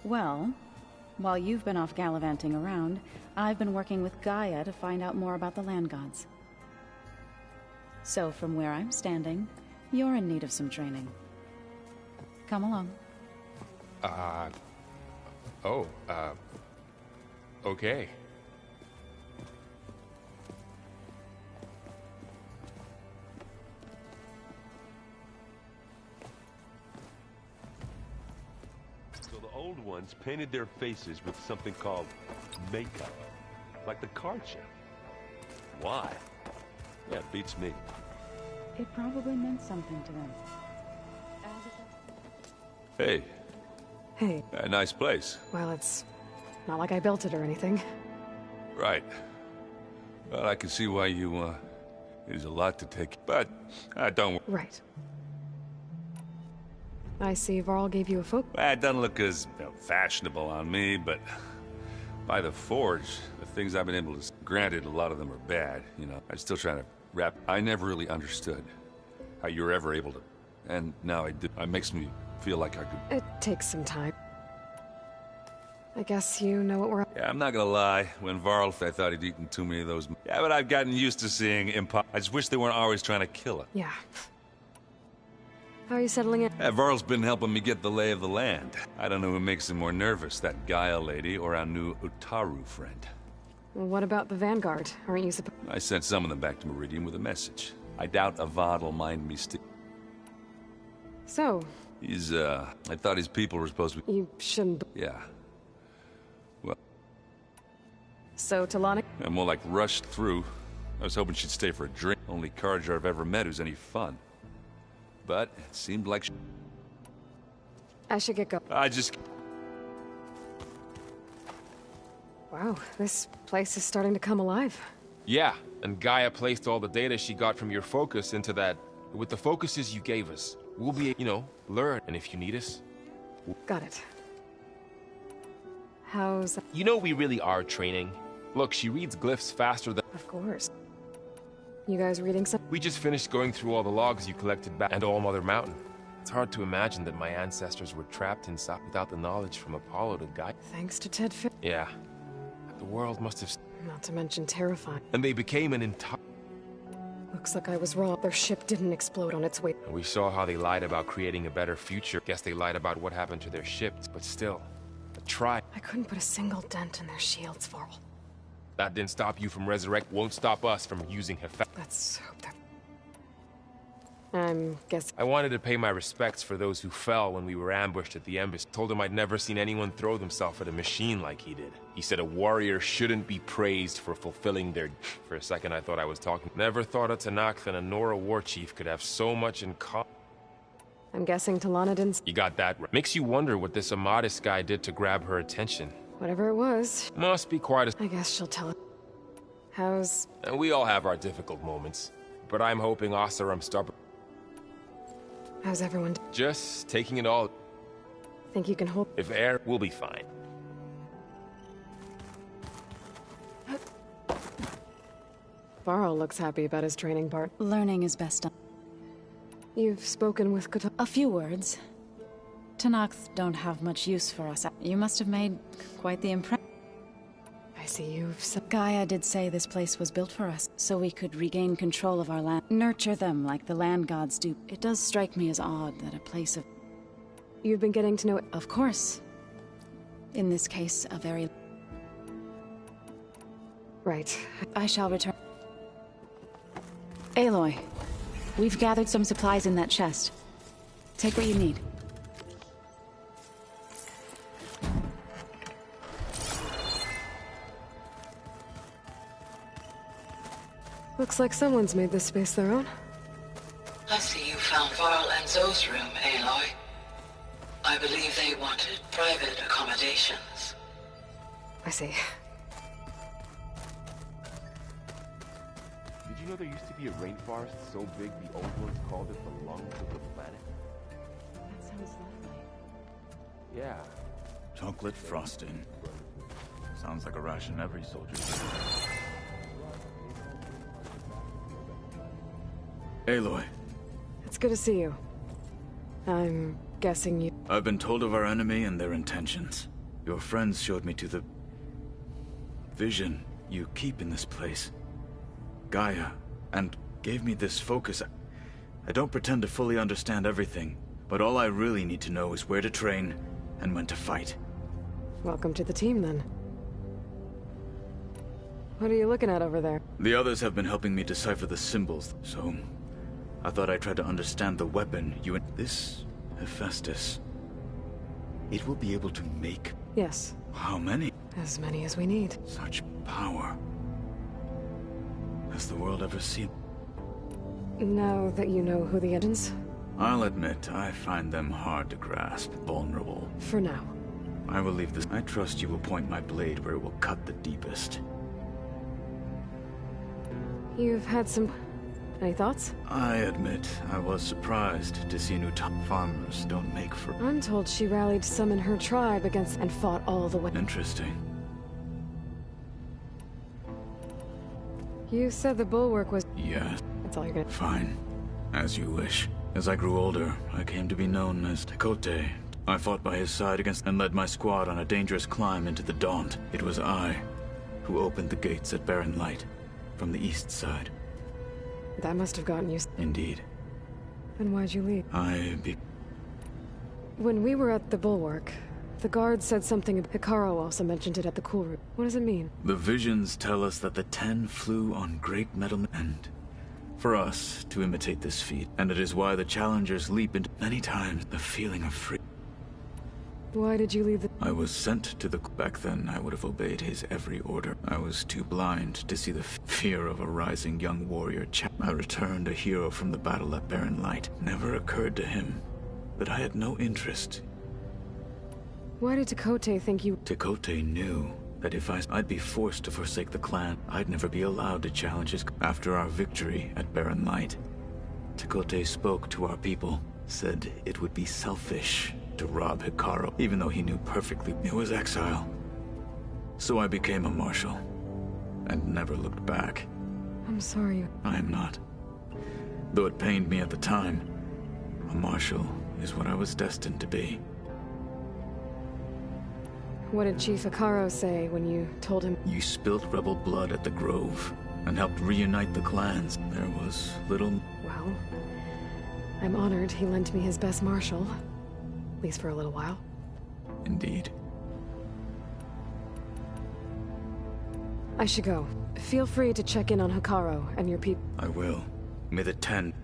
Well, while you've been off gallivanting around, I've been working with Gaia to find out more about the land gods. So from where I'm standing, you're in need of some training. Come along. Okay. So the old ones painted their faces with something called makeup, like the card chip. Why? Yeah, it beats me. It probably meant something to them. Hey. Hey. A nice place. Well, it's not like I built it or anything. Right. Well, I can see why you, there's a lot to take, but don't worry. Right. I see Varl gave you a folk. It doesn't look as fashionable on me, but by the Forge, the things I've been able to... Granted, a lot of them are bad, you know. I'm still trying to wrap... I never really understood how you were ever able to... And now I do. It makes me feel like I could... It takes some time. I guess you know what we're... Yeah, I'm not gonna lie. When Varl, I thought he'd eaten too many of those... Yeah, but I've gotten used to seeing I just wish they weren't always trying to kill it. Yeah. How are you settling in? Yeah, Varl's been helping me get the lay of the land. I don't know who makes him more nervous, that Gaia lady or our new Utaru friend. Well, what about the Vanguard? Aren't you supposed... I sent some of them back to Meridian with a message. I doubt Avad will mind me So? He's, I thought his people were supposed to be... You shouldn't... Yeah. Well... So, Talana? I'm more like rushed through. I was hoping she'd stay for a drink. Only Carja I've ever met who's any fun. But it seemed like I should get going. I just... Wow, this place is starting to come alive. Yeah, and Gaia placed all the data she got from your focus into that. With the focuses you gave us, we'll be, learn. And if you need us... Got it. How's... You know we really are training. Look, she reads glyphs faster than... Of course. You guys reading some... We just finished going through all the logs you collected back and All Mother Mountain. It's hard to imagine that my ancestors were trapped inside without the knowledge from Apollo to Gaia. Thanks to Ted Fi... Yeah. The world must have... Not to mention terrifying. And they became an entire... Looks like I was wrong. Their ship didn't explode on its way. And we saw how they lied about creating a better future. Guess they lied about what happened to their ships, but still. A try. I couldn't put a single dent in their shields, Varl. That didn't stop you from resurrect. Won't stop us from using Hephaestus. Let's hope that... I'm guessing... I wanted to pay my respects for those who fell when we were ambushed at the embassy. Told him I'd never seen anyone throw themselves at a machine like he did. He said a warrior shouldn't be praised for fulfilling their... For a second I thought I was talking. Never thought a Tanakh and a Nora war chief could have so much in common. I'm guessing Talana didn't... You got that right. Makes you wonder what this Amadis guy did to grab her attention. Whatever it was. Must be quite a... I guess she'll tell it. How's... And we all have our difficult moments. But I'm hoping Oseram stubborn. How's everyone? Just taking it all. Think you can hold... If air, we'll be fine. Varl looks happy about his training part. Learning is best done. You've spoken with Kotallo? A few words. Tanakh don't have much use for us. You must have made quite the impression. I see you've... Gaia did say this place was built for us, so we could regain control of our land. Nurture them like the land gods do. It does strike me as odd that a place of... You've been getting to know it? Of course. In this case, a very... Right. I shall return. Aloy, we've gathered some supplies in that chest. Take what you need. Looks like someone's made this space their own. I see you found Varl and Zoe's room, Aloy. I believe they wanted private accommodations. I see. Did you know there used to be a rainforest so big the old ones called it the lungs of the planet? That sounds lovely. Yeah. Chocolate frosting. Sounds like a ration every soldier gets. Aloy. It's good to see you. I'm guessing you... I've been told of our enemy and their intentions. Your friends showed me to the... vision you keep in this place. Gaia, and gave me this focus. I don't pretend to fully understand everything, but all I really need to know is where to train and when to fight. Welcome to the team, then. What are you looking at over there? The others have been helping me decipher the symbols, so... I thought I'd try to understand the weapon you... This... Hephaestus... It will be able to make... Yes. How many? As many as we need. Such power. Has the world ever seen? Now that you know who the engines? I'll admit, I find them hard to grasp, vulnerable. For now. I will leave this. I trust you will point my blade where it will cut the deepest. You've had some... Any thoughts? I admit, I was surprised to see new top farmers don't make for... I'm told she rallied some in her tribe against and fought all the way. Interesting. You said the bulwark was... Yes. That's all you're gonna... Fine. As you wish. As I grew older, I came to be known as Tekote. I fought by his side against and led my squad on a dangerous climb into the Daunt. It was I who opened the gates at Barren Light, from the east side. That must have gotten you... Indeed. Then why'd you leave? When we were at the bulwark, the guard said something... Hikaru also mentioned it at the cool room. What does it mean? The visions tell us that the 10 flew on great metal and for us to imitate this feat, and it is why the challengers leap into many times the feeling of freedom. Why did you leave the... I was sent to the... Back then, I would have obeyed his every order. I was too blind to see the fear of a rising young warrior. I returned a hero from the battle at Barren Light. Never occurred to him that I had no interest. Why did Tekote think you... Tekote knew that if I'd be forced to forsake the clan, I'd never be allowed to challenge his... After our victory at Barren Light, Tekote spoke to our people, said it would be selfish to rob Hikaru, even though he knew perfectly it was exile. So I became a marshal, and never looked back. I'm sorry. I am not. Though it pained me at the time, a marshal is what I was destined to be. What did Chief Hikaru say when you told him? You spilled rebel blood at the Grove, and helped reunite the clans. There was little... Well, I'm honored he lent me his best marshal. At least for a little while. Indeed. I should go. Feel free to check in on Hikaru and your people. I will. May the 10...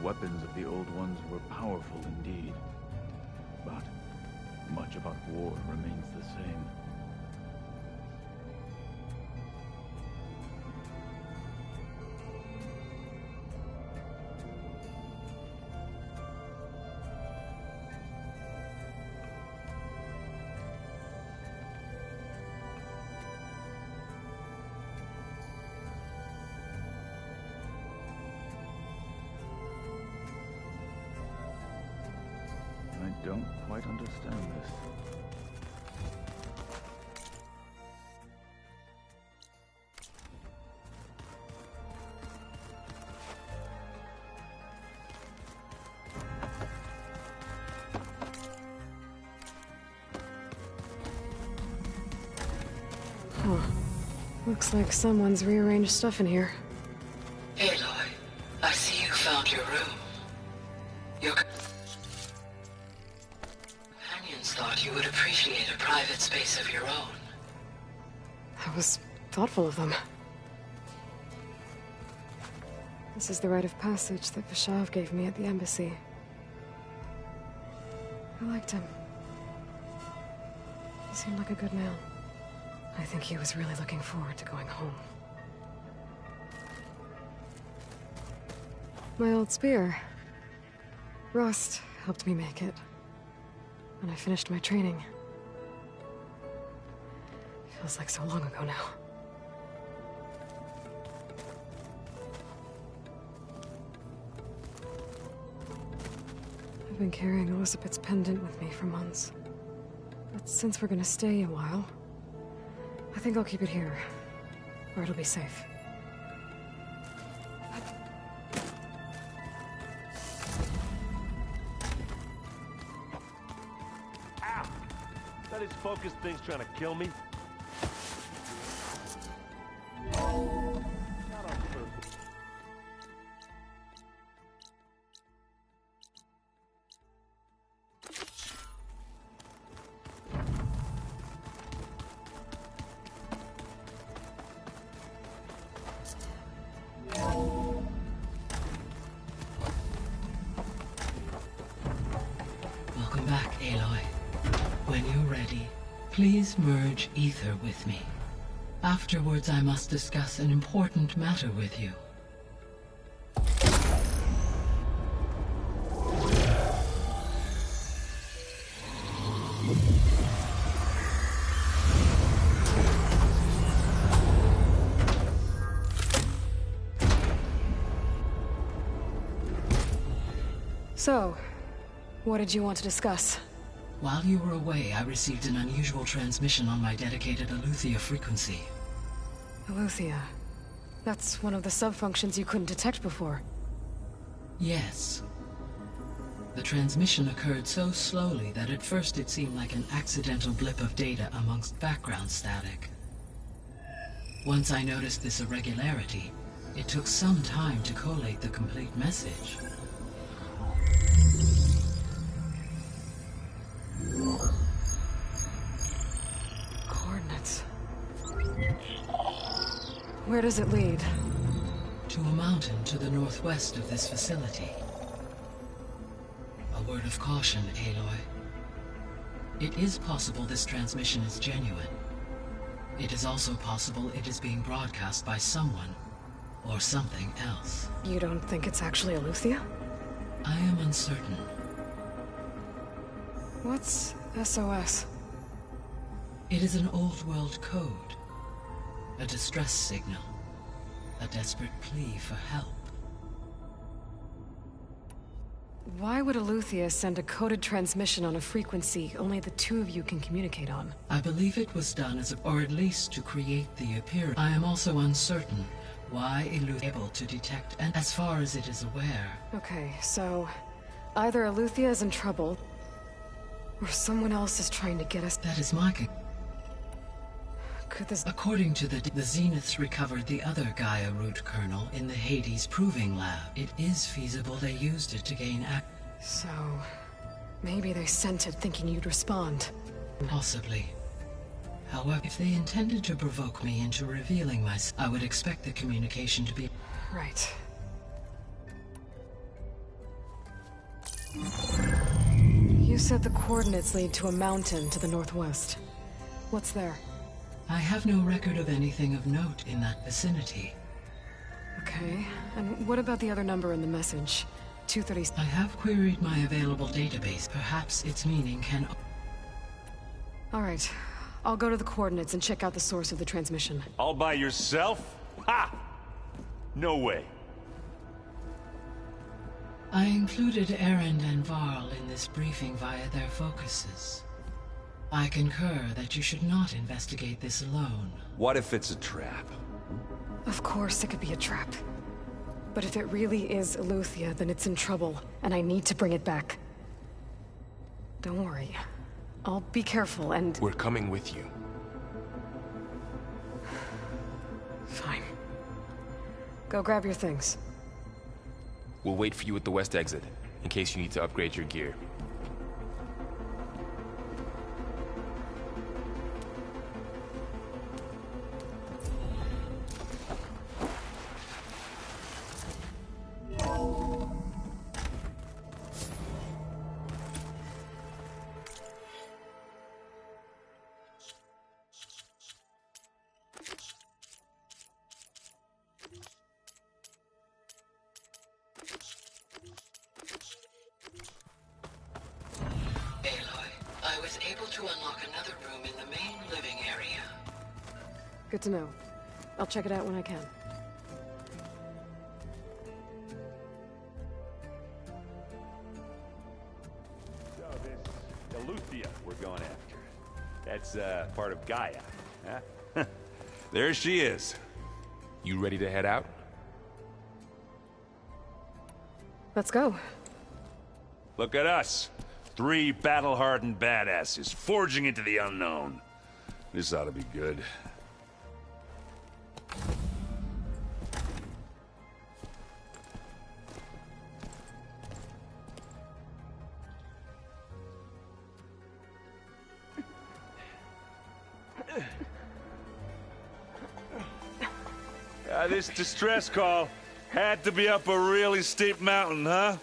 weapons of the Old Ones were powerful indeed. But much about war remains the same. I don't quite understand this. Huh. Looks like someone's rearranged stuff in here. Aloy, I see you found your room. Your companions thought you would appreciate a private space of your own. That was thoughtful of them. This is the rite of passage that Vashav gave me at the embassy. I liked him. He seemed like a good man. I think he was really looking forward to going home. My old spear. Rust helped me make it. And I finished my training. Feels like so long ago now. I've been carrying Elizabeth's pendant with me for months. But since we're gonna stay a while, I think I'll keep it here, where it'll be safe. Ow! Is that his focus thing's trying to kill me? Not on purpose. Welcome back, Aloy. When you're ready, please merge ether with me. Afterwards, I must discuss an important matter with you. So, what did you want to discuss? While you were away, I received an unusual transmission on my dedicated Aletheia frequency. Aletheia. That's one of the sub-functions you couldn't detect before. Yes. The transmission occurred so slowly that at first it seemed like an accidental blip of data amongst background static. Once I noticed this irregularity, it took some time to collate the complete message. Coordinates. Where does it lead? To a mountain to the northwest of this facility. A word of caution, Aloy. It is possible this transmission is genuine. It is also possible it is being broadcast by someone or something else. You don't think it's actually Aletheia? I am uncertain. What's SOS? It is an old-world code. A distress signal. A desperate plea for help. Why would Aletheia send a coded transmission on a frequency only the two of you can communicate on? I believe it was done or at least to create the appearance. I am also uncertain why Aletheia is able to detect, and as far as it is aware. Okay, so either Aletheia is in trouble, or someone else is trying to get us. That is my Could this... According to the Zeniths recovered the other Gaia root kernel in the Hades Proving Lab. It is feasible they used it to gain So, maybe they sent it thinking you'd respond. Possibly. However, if they intended to provoke me into revealing myself, I would expect the communication to be... Right. said the coordinates lead to a mountain to the northwest. What's there? I have no record of anything of note in that vicinity. Okay, and what about the other number in the message? 230... I have queried my available database. Perhaps its meaning can... Alright, I'll go to the coordinates and check out the source of the transmission. All by yourself? Ha! No way. I included Erend and Varl in this briefing via their focuses. I concur that you should not investigate this alone. What if it's a trap? Of course it could be a trap. But if it really is Eleuthia, then it's in trouble, and I need to bring it back. Don't worry. I'll be careful and... We're coming with you. Fine. Go grab your things. We'll wait for you at the west exit, in case you need to upgrade your gear. Good to know. I'll check it out when I can. So this Eleuthia we're going after. That's part of Gaia, huh? There she is. You ready to head out? Let's go. Look at us. 3 battle-hardened badasses forging into the unknown. This ought to be good. This distress call had to be up a really steep mountain, huh?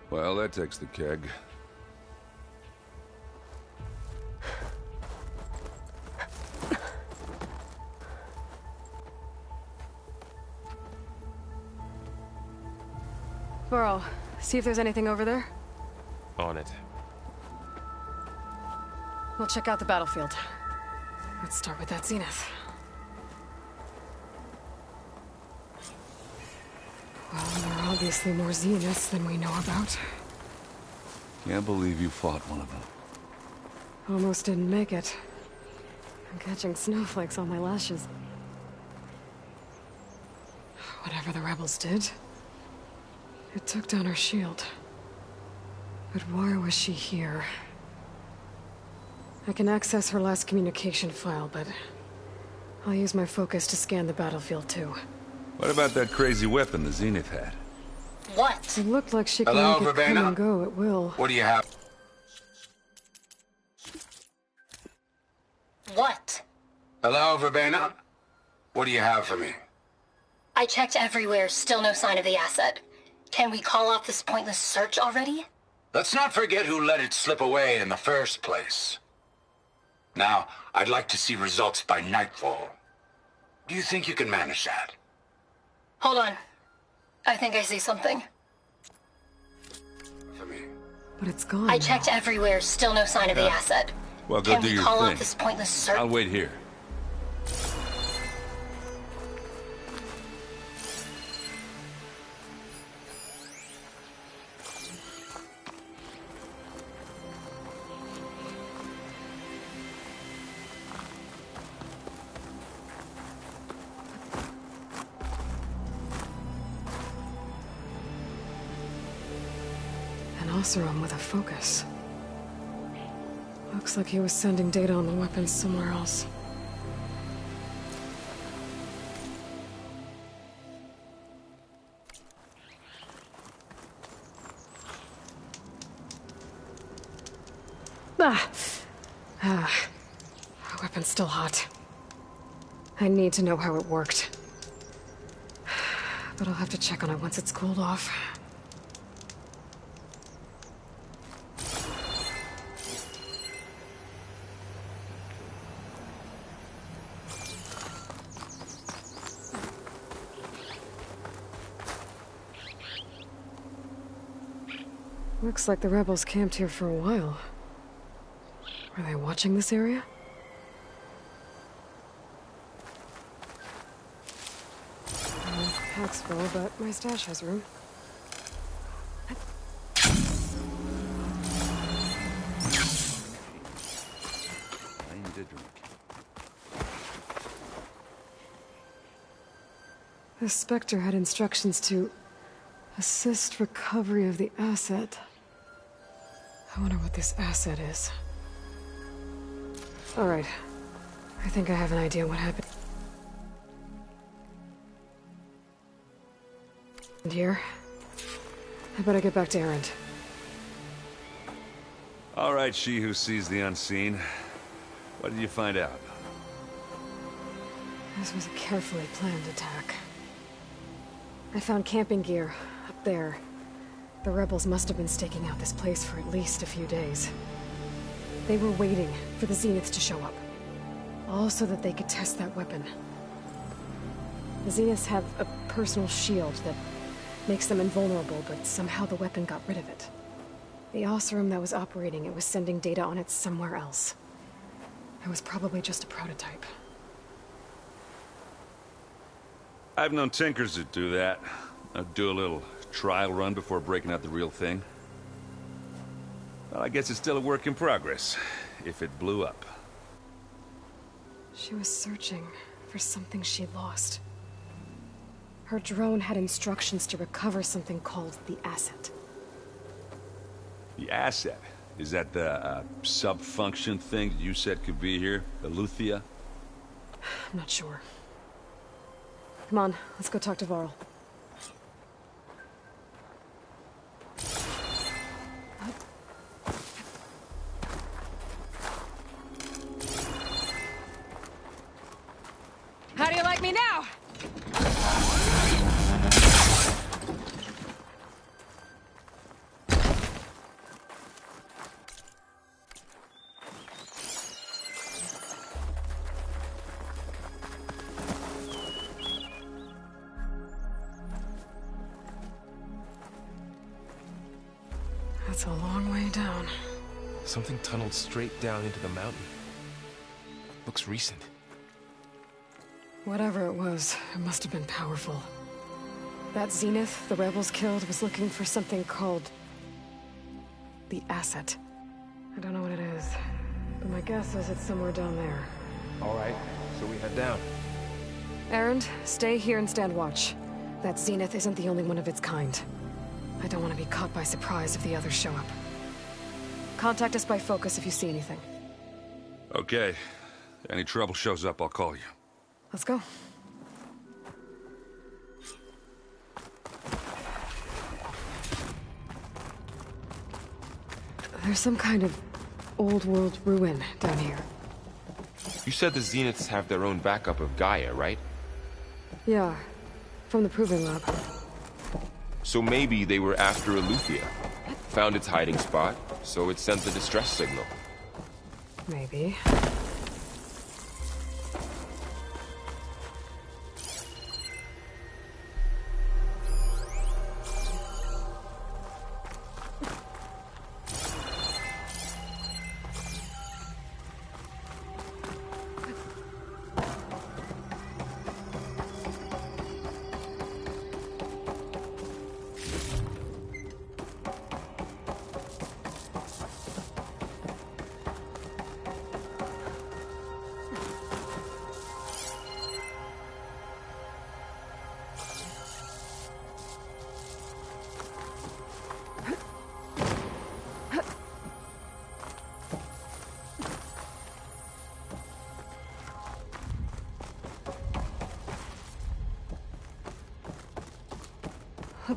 Well, that takes the keg. Varl, see if there's anything over there. On it. We'll check out the battlefield. Let's start with that zenith. Well, there are obviously more zeniths than we know about. Can't believe you fought one of them. Almost didn't make it. I'm catching snowflakes on my lashes. Whatever the rebels did, it took down her shield. But why was she here? I can access her last communication file, but I'll use my focus to scan the battlefield too. What about that crazy weapon the Zenith had? What? It looked like she could Hello, make it Verbena? come and go at will. What do you have? What? Hello, Verbena? What do you have for me? I checked everywhere, still no sign of the asset. Can we call off this pointless search already? Let's not forget who let it slip away in the first place. Now, I'd like to see results by nightfall. Do you think you can manage that? Hold on. I think I see something. But it's gone. I checked everywhere, still no sign of the asset. Well, go Can do we your call thing. off this pointless search? I'll wait here. An Oseram with a focus. Looks like he was sending data on the weapons somewhere else. The weapon's still hot. I need to know how it worked. But I'll have to check on it once it's cooled off. Looks like the rebels camped here for a while. Were they watching this area? Pack's full, but my stash has room. I need a drink. The Spectre had instructions to assist recovery of the asset. I wonder what this asset is. All right. I think I have an idea what happened here. I better get back to Erend. All right, she who sees the unseen. What did you find out? This was a carefully planned attack. I found camping gear up there. The rebels must have been staking out this place for at least a few days. They were waiting for the Zeniths to show up. All so that they could test that weapon. The Zeniths have a personal shield that makes them invulnerable, but somehow the weapon got rid of it. The Oseram that was operating it was sending data on it somewhere else. It was probably just a prototype. I've known tinkers that do that. I'd do a little trial run before breaking out the real thing. Well, I guess it's still a work in progress, if it blew up. She was searching for something she lost. Her drone had instructions to recover something called the asset. The asset? Is that the sub-function thing that you said could be here? Eleuthia? I'm not sure. Come on, let's go talk to Varl. How do you like me now? That's a long way down. Something tunneled straight down into the mountain. Looks recent. Whatever it was, it must have been powerful. That Zenith the rebels killed was looking for something called the asset. I don't know what it is, but my guess is it's somewhere down there. All right, so we head down. Erend, stay here and stand watch. That Zenith isn't the only one of its kind. I don't want to be caught by surprise if the others show up. Contact us by focus if you see anything. Okay. Any trouble shows up, I'll call you. Let's go. There's some kind of old world ruin down here. You said the Zeniths have their own backup of Gaia, right? Yeah, from the Proving Lab. So maybe they were after Eleuthia. Found its hiding spot, so it sent the distress signal. Maybe.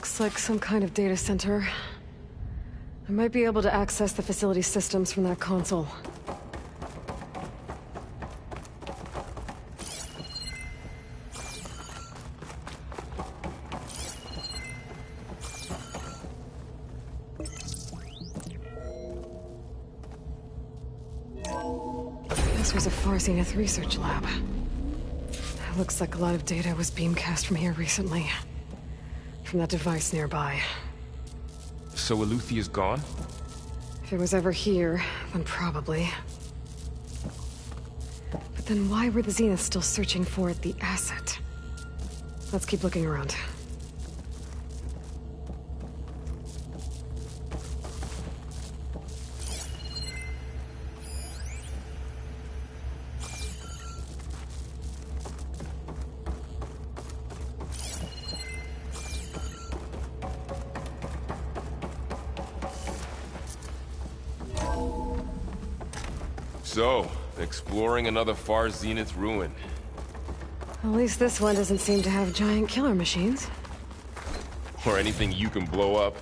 Looks like some kind of data center. I might be able to access the facility systems from that console. This was a Far Zenith research lab. Looks like a lot of data was beamcast from here recently. From that device nearby. So Eluthia's gone? If it was ever here, then probably. But then why were the Zeniths still searching for the asset? Let's keep looking around. So, exploring another Far Zenith ruin. At least this one doesn't seem to have giant killer machines. Or anything you can blow up.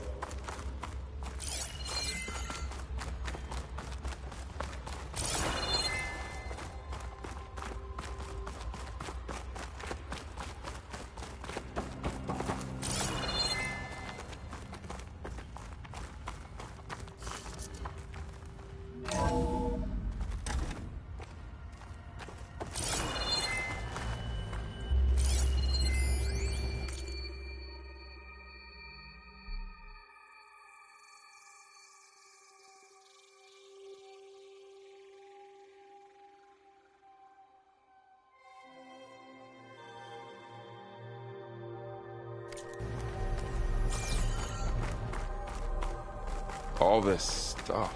All this stuff.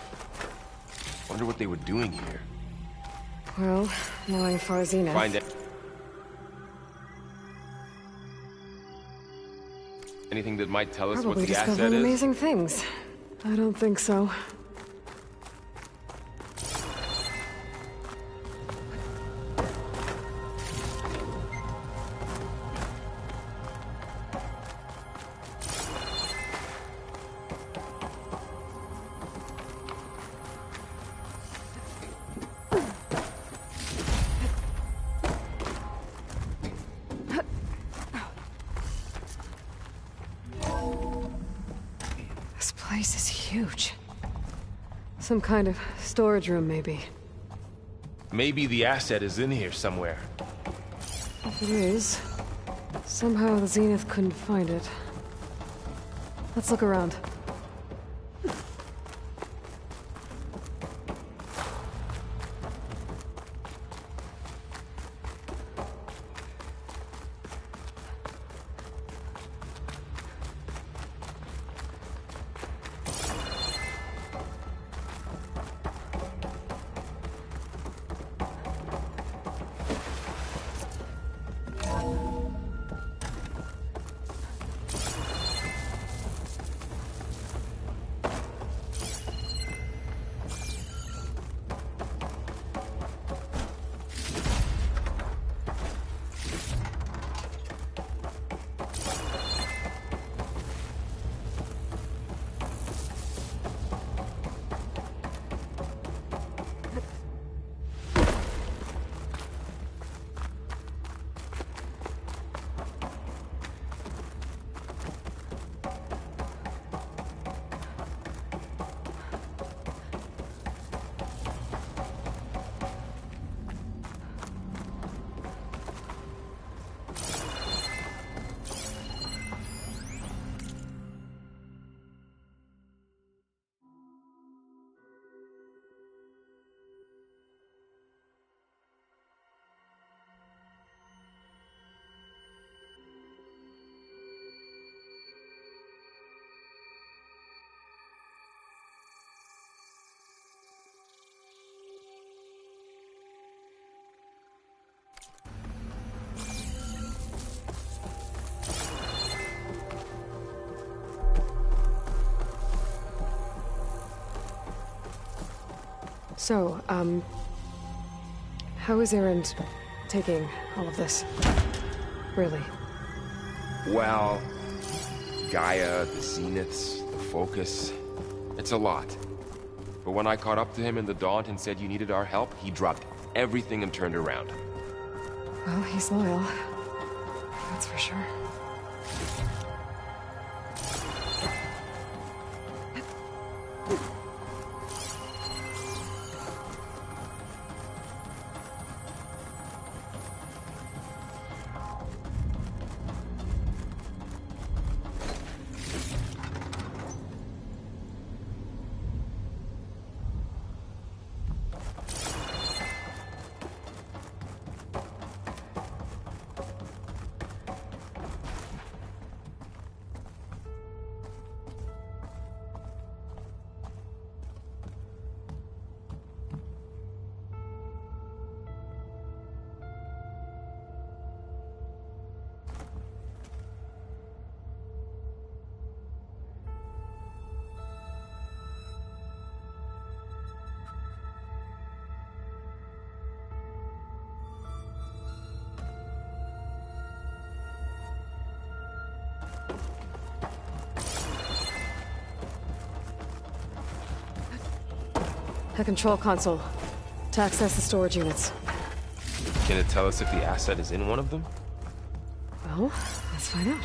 Wonder what they were doing here. Well, knowing Far Zenith. Find it. Anything that might tell us Probably what the asset discovering is? amazing things. I don't think so. This place is huge. Some kind of storage room, maybe. Maybe the asset is in here somewhere. If it is, somehow the Zenith couldn't find it. Let's look around. So, how is Erend taking all of this? Really? Well, Gaia, the Zeniths, the Focus. It's a lot. But when I caught up to him in the Daunt and said you needed our help, he dropped everything and turned around. Well, he's loyal. That's for sure. The control console. To access the storage units. Can it tell us if the asset is in one of them? Well, let's find out.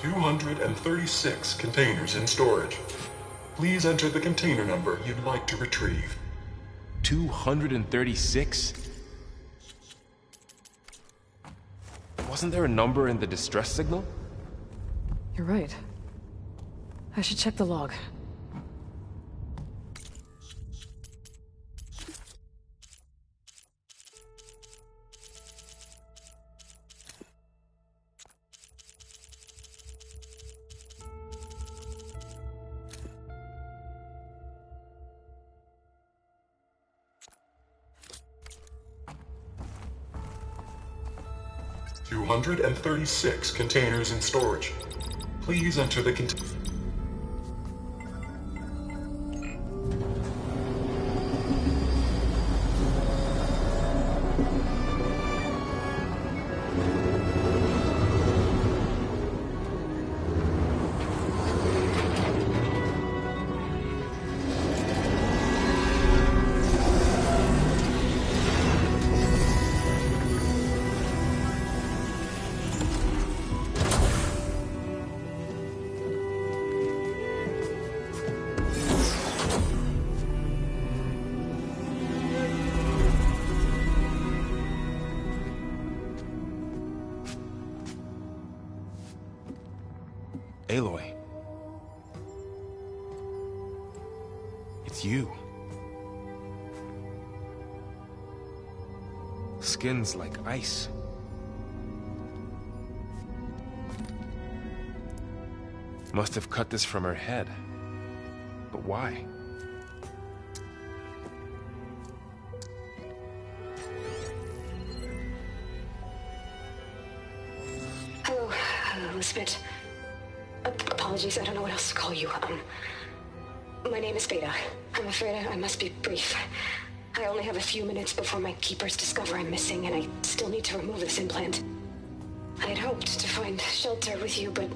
$236 containers in storage. Please enter the container number you'd like to retrieve. 236? Wasn't there a number in the distress signal? You're right. I should check the log. $236 containers in storage. Please enter the container. Aloy. It's you. Skin's like ice. Must have cut this from her head. But why? Elizabeth. Apologies, I don't know what else to call you. My name is Beta. I'm afraid I must be brief. I only have a few minutes before my keepers discover I'm missing, and I still need to remove this implant. I had hoped to find shelter with you, but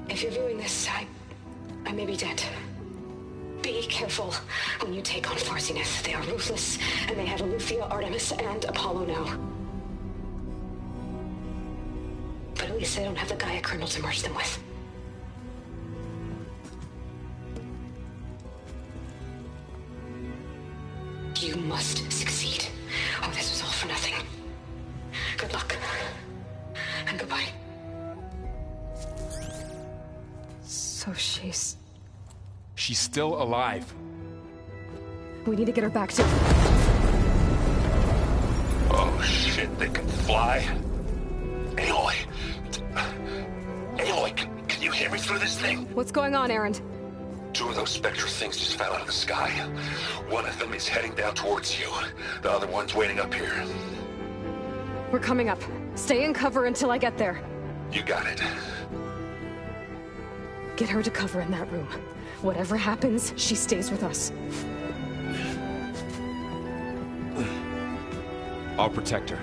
if you're viewing this, I may be dead. Be careful when you take on Farsiness. They are ruthless, and they have Eleuthia, Artemis, and Apollo now. But at least they don't have the Gaia kernel to merge them with. You must succeed. Oh, this was all for nothing. Good luck. And goodbye. So she's still alive. We need to get her back to... Oh shit, they can fly? Aloy! Aloy, can you hear me through this thing? What's going on, Erend? 2 of those spectral things just fell out of the sky. One of them is heading down towards you. The other one's waiting up here. We're coming up. Stay in cover until I get there. You got it. Get her to cover in that room. Whatever happens, she stays with us. I'll protect her.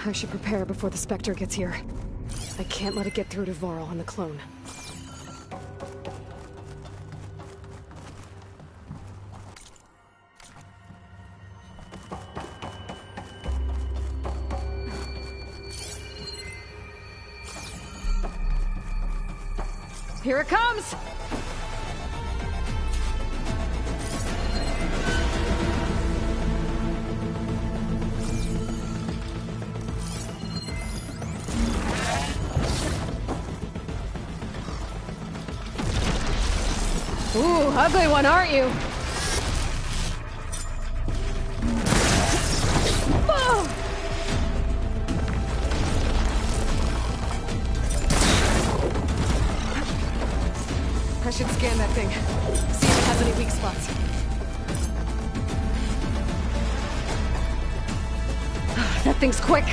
I should prepare before the Spectre gets here. I can't let it get through to Varl and the clone. Here it comes! Ooh, ugly one, aren't you? Oh! I should scan that thing. See if it has any weak spots. That thing's quick.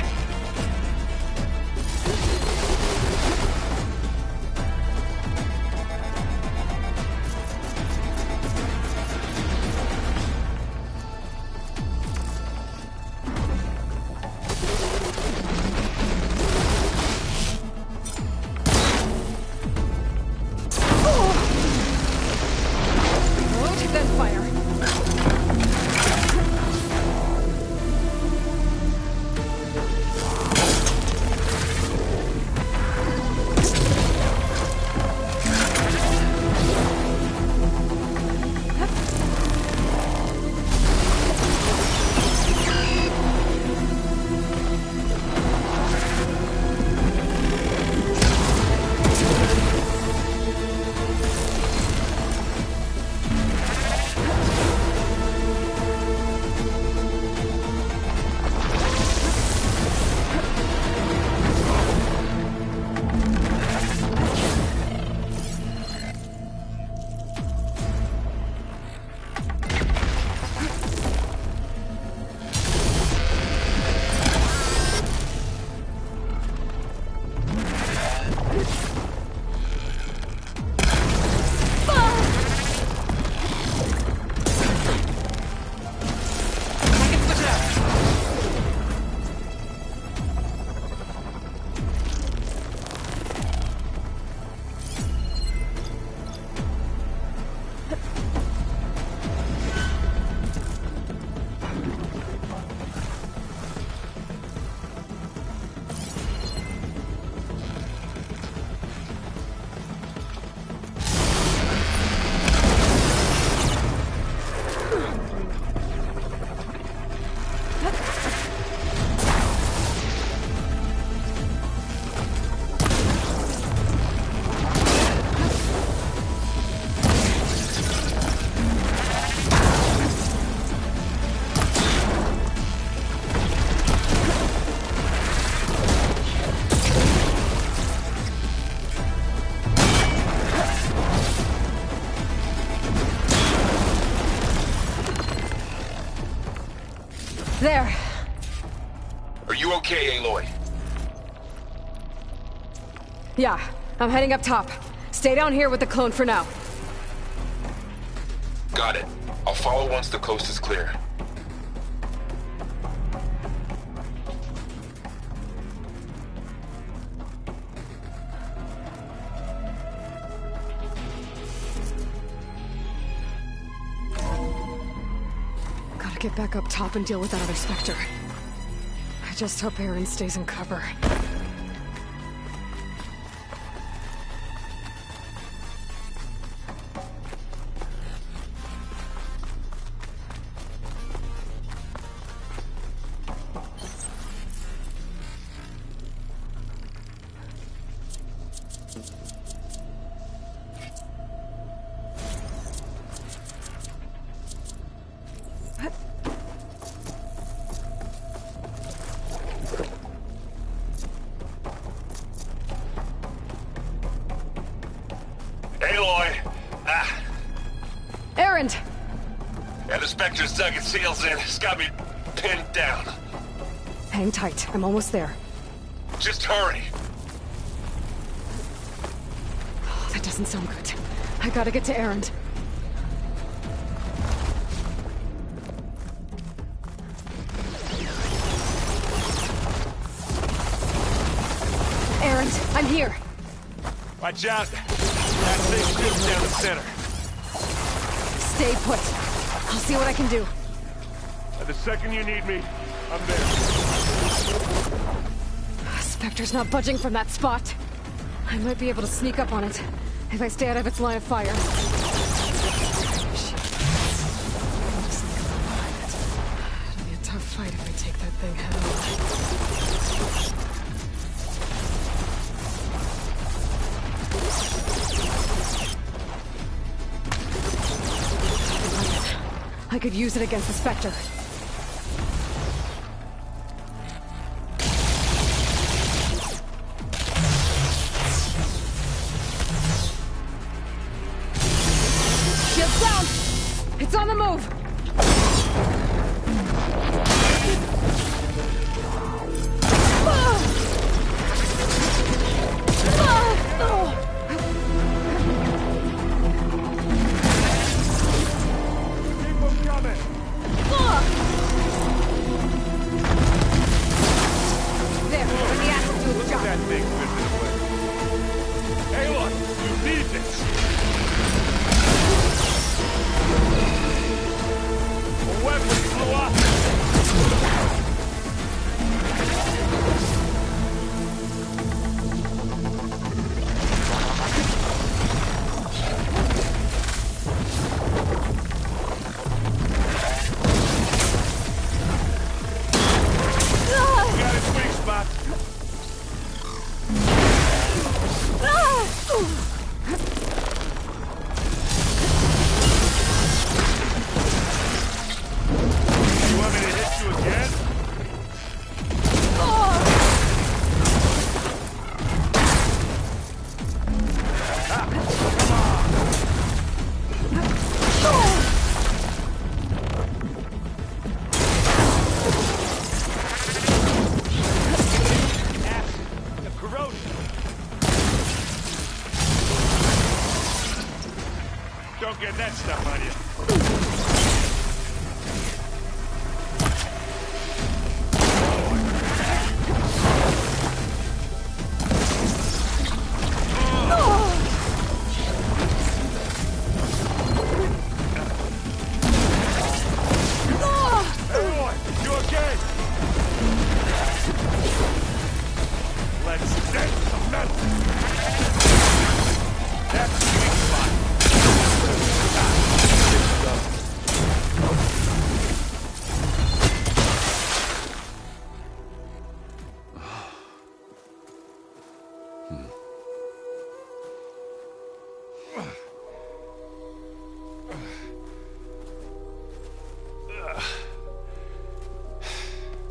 There. Are you okay, Aloy? Yeah, I'm heading up top. Stay down here with the clone for now. Got it. I'll follow once the coast is clear. Gotta get back up top and deal with that other Spectre. I just hope Aaron stays in cover. Yeah, the Spectre's dug its heels in. It's got me pinned down. Hang tight. I'm almost there. Just hurry. Oh, that doesn't sound good. I gotta get to Aaron. Aaron, I'm here. Watch out. That thing's shooting down the center. Stay put. I'll see what I can do. And the second you need me, I'm there. Spectre's not budging from that spot. I might be able to sneak up on it if I stay out of its line of fire. Shit. It'll be a tough fight if I take that thing head on. I could use it against the Spectre. Shields down! It's on the move! Don't get that stuff on you. Everyone, you okay? Let's get some medicine. That's the weak spot.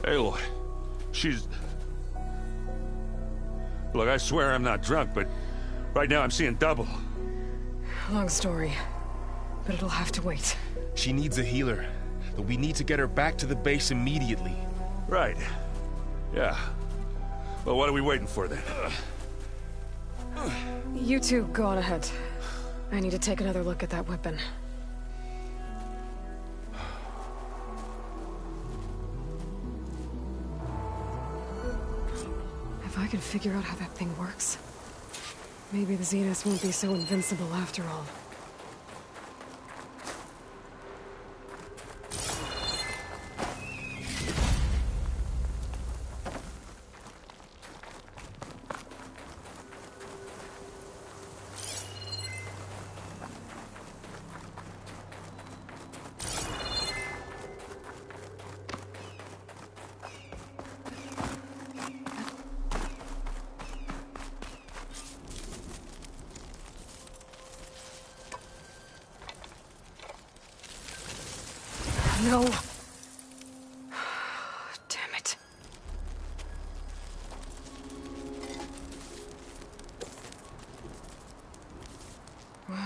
Aloy, she's... Look, I swear I'm not drunk, but right now I'm seeing double. Long story, but it'll have to wait. She needs a healer, but we need to get her back to the base immediately. Right. Yeah. Well, what are we waiting for then? You two go on ahead. I need to take another look at that weapon. If I can figure out how that thing works, maybe the Zeniths won't be so invincible after all. No. Damn it. Well,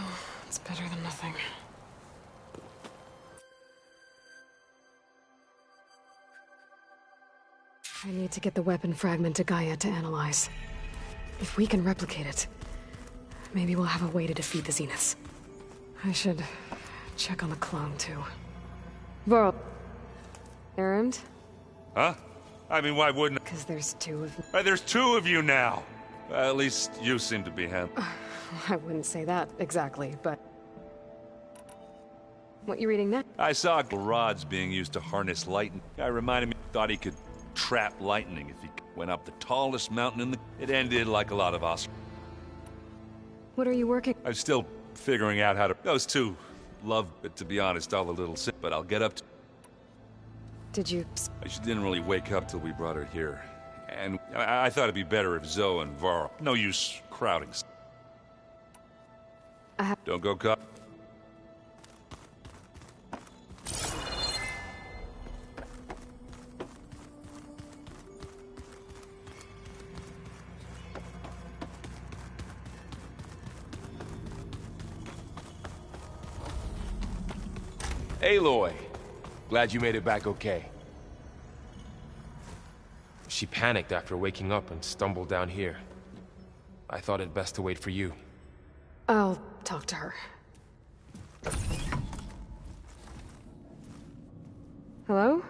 it's better than nothing. I need to get the weapon fragment to Gaia to analyze. If we can replicate it, maybe we'll have a way to defeat the Zeniths. I should check on the clone, too. Varl. Errand? Huh? I mean, why wouldn't... Because there's two of you. There's two of you now! At least you seem to be him. I wouldn't say that exactly, but... What you reading next? I saw rods being used to harness lightning. Guy reminded me, thought he could trap lightning if he went up the tallest mountain in the... It ended like a lot of us. What are you working... I'm still figuring out how to... Those two love it, to be honest, all a little sick, but I'll get up to... Did you... She didn't really wake up till we brought her here. And I thought it'd be better if Zoe and Varl... No use crowding. Don't go caught. Aloy, glad you made it back okay. She panicked after waking up and stumbled down here. I thought it best to wait for you. I'll talk to her. Hello?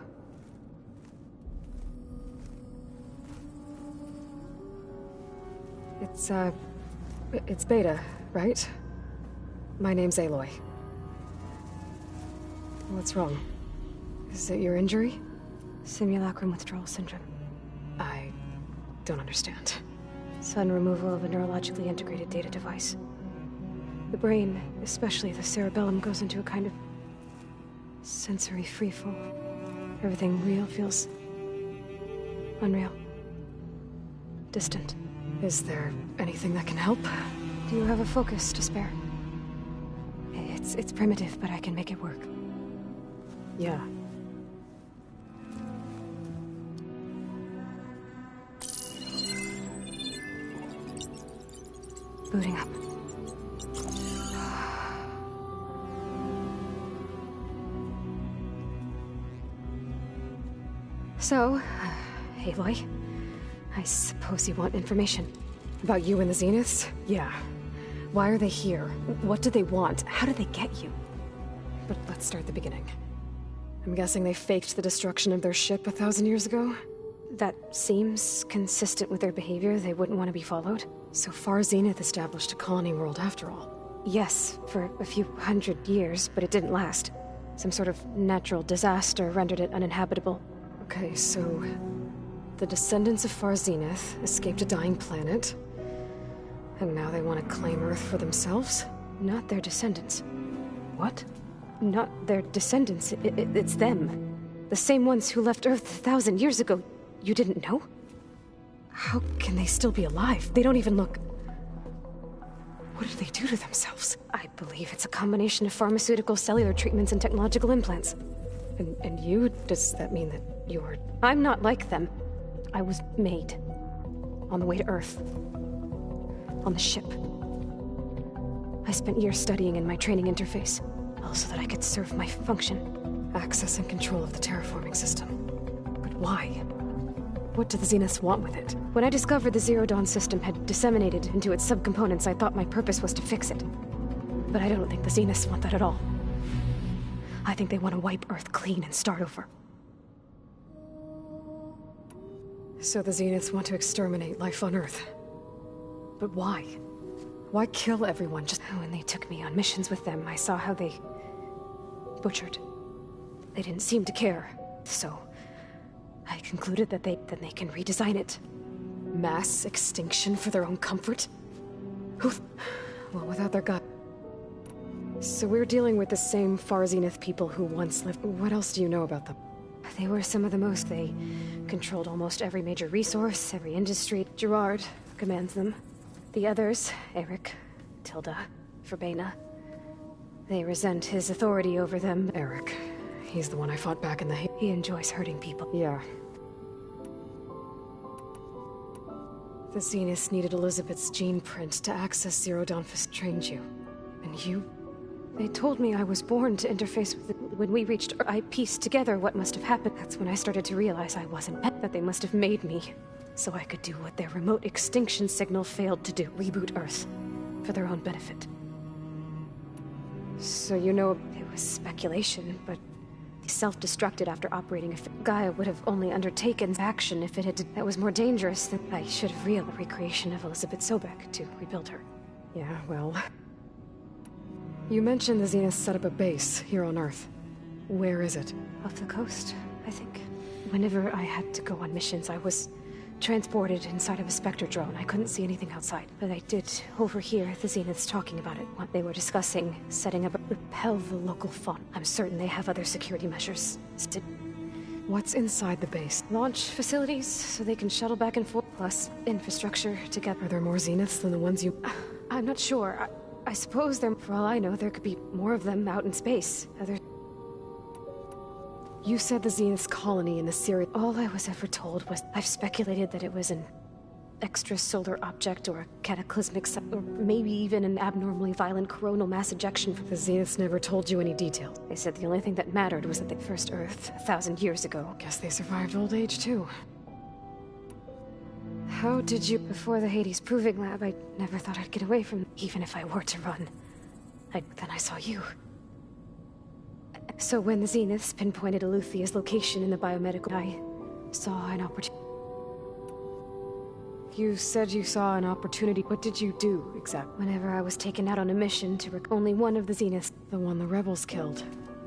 It's Beta, right? My name's Aloy. What's wrong? Is it your injury? Simulacrum withdrawal syndrome. I don't understand. Sudden removal of a neurologically integrated data device. The brain, especially the cerebellum, goes into a kind of sensory freefall. Everything real feels unreal. Distant. Is there anything that can help? Do you have a focus to spare? It's primitive, but I can make it work. Yeah. Booting up. So, Aloy, I suppose you want information. About you and the Zeniths? Yeah. Why are they here? What do they want? How did they get you? But let's start at the beginning. I'm guessing they faked the destruction of their ship 1,000 years ago? That seems consistent with their behavior. They wouldn't want to be followed. So far, Zenith established a colony world after all. Yes, for a few hundred years, but it didn't last. Some sort of natural disaster rendered it uninhabitable. Okay, so... the descendants of Far Zenith escaped a dying planet, and now they want to claim Earth for themselves? Not their descendants. What? Not their descendants. It's them. The same ones who left Earth 1,000 years ago. You didn't know? How can they still be alive? They don't even look... What did they do to themselves? I believe it's a combination of pharmaceutical, cellular treatments, and technological implants. And you? Does that mean that you're... I'm not like them. I was made. On the way to Earth. On the ship. I spent years studying in my training interface, all so that I could serve my function. Access and control of the terraforming system. But why? What do the Zeniths want with it? When I discovered the Zero Dawn system had disseminated into its subcomponents, I thought my purpose was to fix it. But I don't think the Zeniths want that at all. I think they want to wipe Earth clean and start over. So the Zeniths want to exterminate life on Earth. But why? Why kill everyone? Just when they took me on missions with them, I saw how they butchered. They didn't seem to care, so I concluded that then they can redesign it. Mass extinction for their own comfort? Well, without their god. So we're dealing with the same Far Zenith people who once lived. What else do you know about them? They were some of the most. They controlled almost every major resource, every industry. Gerard commands them. The others, Eric, Tilda, Verbena, they resent his authority over them. Eric. He's the one I fought back in the... He enjoys hurting people. Yeah. The Zeniths needed Elizabeth's gene print to access Zero Dawn trained you. And you... They told me I was born to interface with when we reached I pieced together what must have happened. That's when I started to realize I wasn't that they must have made me so I could do what their remote extinction signal failed to do. Reboot Earth. For their own benefit. So you know, it was speculation, but self-destructed after operating. If Gaia would have only undertaken action if it had that was more dangerous, then I should have realized the recreation of Elizabeth Sobek to rebuild her. Yeah, well... You mentioned the Zeniths set up a base here on Earth. Where is it? Off the coast, I think. Whenever I had to go on missions, I was transported inside of a Spectre drone. I couldn't see anything outside, but I did overhear the Zeniths talking about it. What they were discussing, setting up a repel the local fauna. I'm certain they have other security measures. What's inside the base? Launch facilities, so they can shuttle back and forth, plus infrastructure to get... Are there more Zeniths than the ones you... I'm not sure. I suppose there, for all I know, there could be more of them out in space. You said the Zenith's colony in the series. All I was ever told was I've speculated that it was an extrasolar object or a cataclysmic, or maybe even an abnormally violent coronal mass ejection. The Zeniths never told you any details. They said the only thing that mattered was that they first Earth 1,000 years ago. Guess they survived old age too. How did you... Before the Hades Proving Lab, I never thought I'd get away from... Even if I were to run. Then I saw you. So when the Zeniths pinpointed Eluthia's location in the biomedical... I saw an opportunity. You said you saw an opportunity. What did you do, exactly? Whenever I was taken out on a mission to only one of the Zeniths... The one the rebels killed.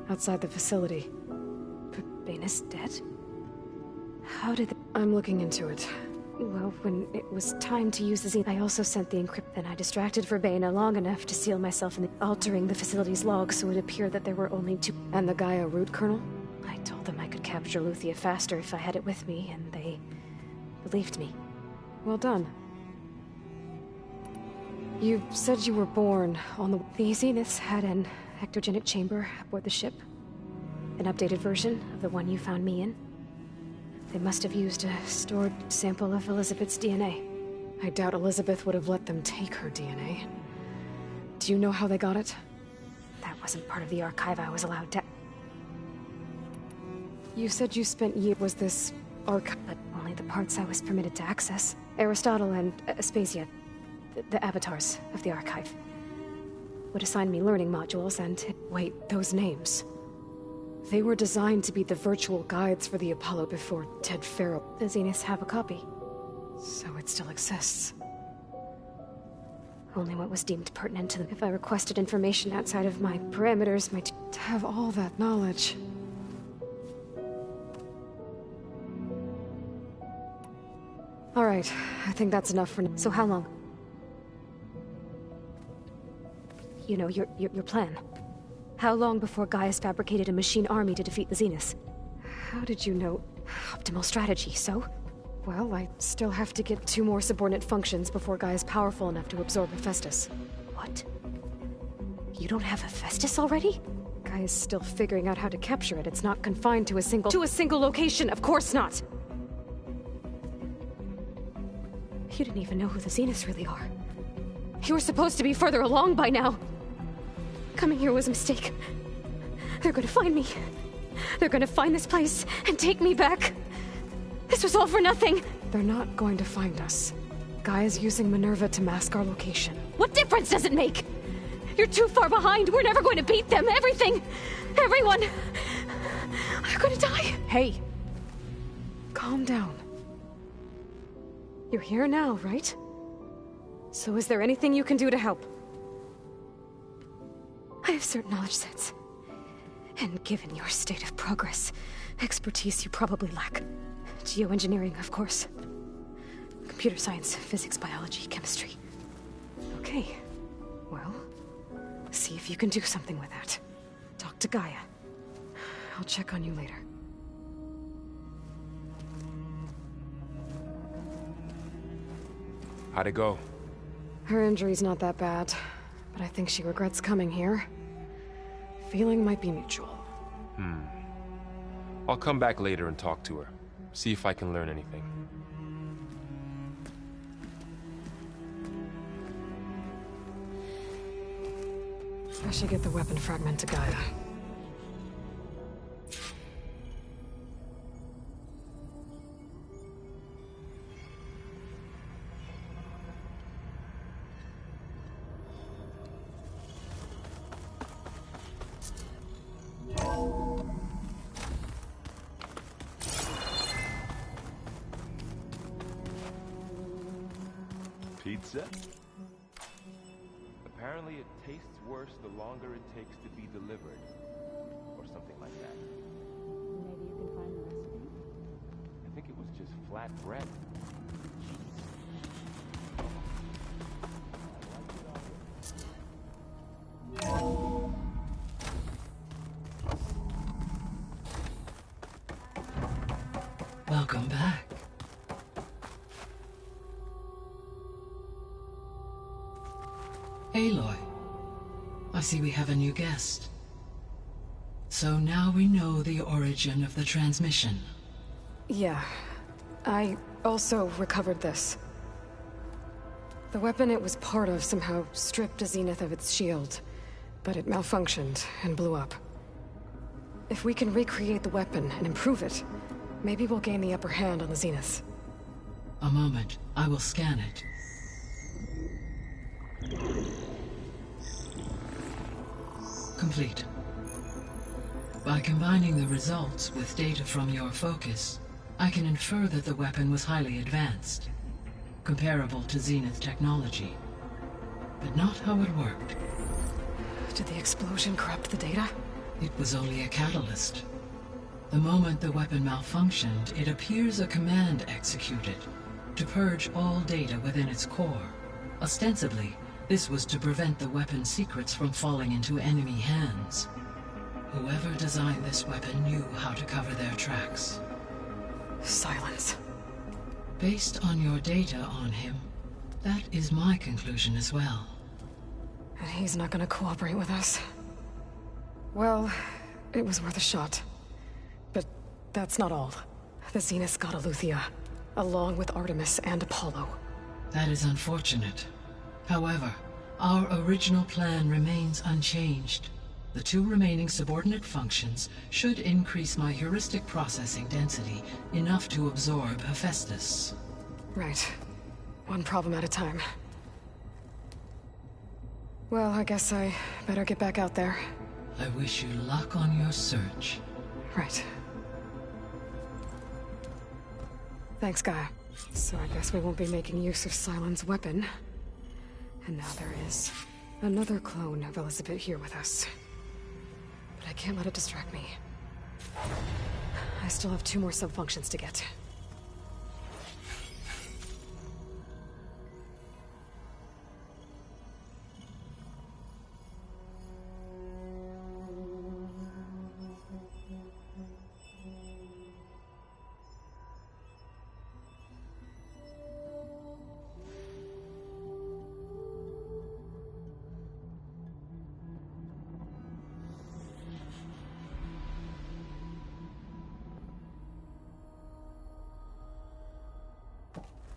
Outside the facility. Baina's dead? How did I'm looking into it. Well, when it was time to use the Zenith, I also sent the encrypt. Then I distracted Verbena long enough to seal myself in altering the facility's log so it appeared that there were only 2. And the Gaia root kernel? I told them I could capture Luthia faster if I had it with me, and they believed me. Well done. You said you were born on the Zeniths had an ectogenic chamber aboard the ship. An updated version of the one you found me in. They must have used a stored sample of Elizabeth's DNA. I doubt Elizabeth would have let them take her DNA. Do you know how they got it? That wasn't part of the archive I was allowed to... You said you spent years... Was this archive? But only the parts I was permitted to access. Aristotle and Aspasia, the avatars of the archive, would assign me learning modules and... Wait, those names... They were designed to be the virtual guides for the Apollo before Ted Farrow. The Zeniths have a copy. So it still exists. Only what was deemed pertinent to them. If I requested information outside of my parameters, to have all that knowledge... Alright, I think that's enough for now. So how long? You know, your plan. How long before Gaius fabricated a machine army to defeat the Zeniths? How did you know? Optimal strategy, so? Well, I still have to get 2 more subordinate functions before Gaia's powerful enough to absorb Hephaestus. What? You don't have Hephaestus already? Gaia's still figuring out how to capture it. It's not confined to a single location, of course not! You didn't even know who the Zeniths really are. You were supposed to be further along by now! Coming here was a mistake. They're gonna find me. They're gonna find this place and take me back. This was all for nothing! They're not going to find us. Gaia's using Minerva to mask our location. What difference does it make? You're too far behind. We're never going to beat them. Everything. Everyone. They're gonna die. Hey. Calm down. You're here now, right? So is there anything you can do to help? I have certain knowledge sets. And given your state of progress, expertise you probably lack. Geoengineering, of course. Computer science, physics, biology, chemistry. Okay. Well, see if you can do something with that. Talk to Gaia. I'll check on you later. How'd it go? Her injury's not that bad, but I think she regrets coming here. Feeling might be mutual. I'll come back later and talk to her. See if I can learn anything. I should get the weapon fragment to Gaia. Pizza? Apparently it tastes worse the longer it takes to be delivered. Or something like that. Maybe you can find the recipe? I think it was just flat bread. Welcome back. Aloy, I see we have a new guest. So now we know the origin of the transmission. Yeah. I also recovered this. The weapon it was part of somehow stripped Zenith of its shield, but it malfunctioned and blew up. If we can recreate the weapon and improve it, maybe we'll gain the upper hand on the Zeniths. A moment, I will scan it. Complete. By combining the results with data from your focus, I can infer that the weapon was highly advanced, comparable to Zenith technology, but not how it worked. Did the explosion corrupt the data? It was only a catalyst. The moment the weapon malfunctioned, it appears a command executed to purge all data within its core. Ostensibly, this was to prevent the weapon's secrets from falling into enemy hands. Whoever designed this weapon knew how to cover their tracks. Silence. Based on your data on him, that is my conclusion as well. And he's not gonna cooperate with us. Well, it was worth a shot. But that's not all. The Zeniths got Aletheia, along with Artemis and Apollo. That is unfortunate. However, our original plan remains unchanged. The two remaining subordinate functions should increase my heuristic processing density enough to absorb Hephaestus. Right. One problem at a time. Well, I guess I better get back out there. I wish you luck on your search. Right. Thanks, Gaia. So I guess we won't be making use of Cylon's weapon. And now there is another clone of Elizabeth here with us. But I can't let it distract me. I still have 2 more subfunctions to get.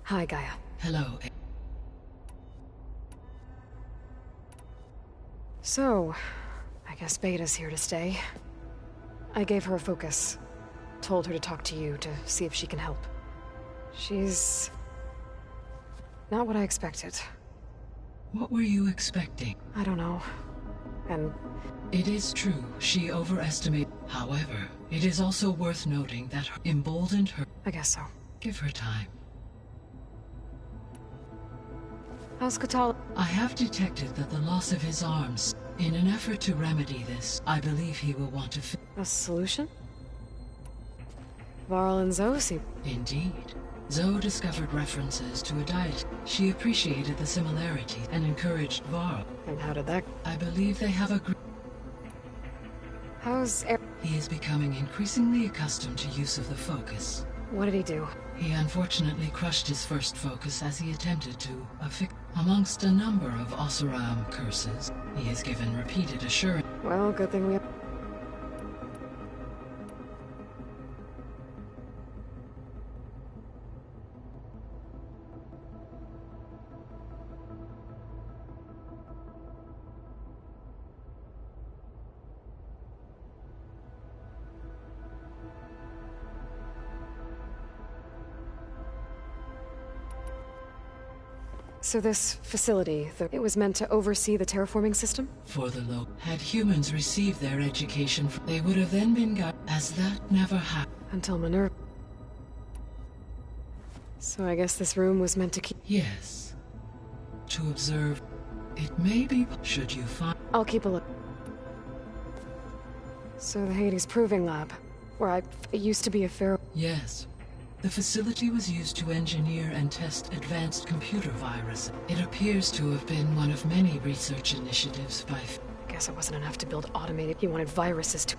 Hi, Gaia. Hello. So, I guess Beta's here to stay. I gave her a focus. Told her to talk to you to see if she can help. She's... not what I expected. What were you expecting? I don't know. And... It is true, she overestimated. However, it is also worth noting that her emboldened her. I guess so. Give her time. How's Katal? I have detected that the loss of his arms. In an effort to remedy this, I believe he will want to a solution? Varl and Zoe seem... Indeed. Zoe discovered references to a diet. She appreciated the similarity and encouraged Varl. And how did that... I believe they have a How's... He is becoming increasingly accustomed to use of the focus. What did he do? He unfortunately crushed his first focus as he attempted to affix. Amongst a number of Oseram curses, he has given repeated assurance. Well, good thing we... So this facility, it was meant to oversee the terraforming system? For the low. Had humans received their education, they would have then been guided. As that never happened. Until Minerva. So I guess this room was meant to keep... Yes. To observe. It may be... Should you find... I'll keep a look. So the Hades Proving Lab, where it used to be a pharaoh... Yes. The facility was used to engineer and test advanced computer viruses. It appears to have been one of many research initiatives by... I guess it wasn't enough to build automated... He wanted viruses to...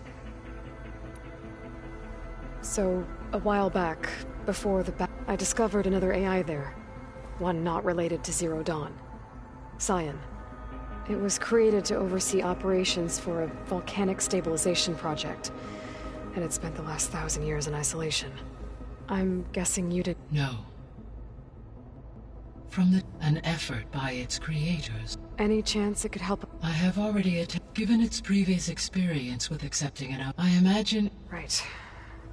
So, a while back, before the I discovered another AI there. One not related to Zero Dawn. Cyan. It was created to oversee operations for a volcanic stabilization project. And it spent the last 1,000 years in isolation. I'm guessing you did... No. From an effort by its creators. Any chance it could help... I have already given its previous experience with accepting it out. I imagine... Right.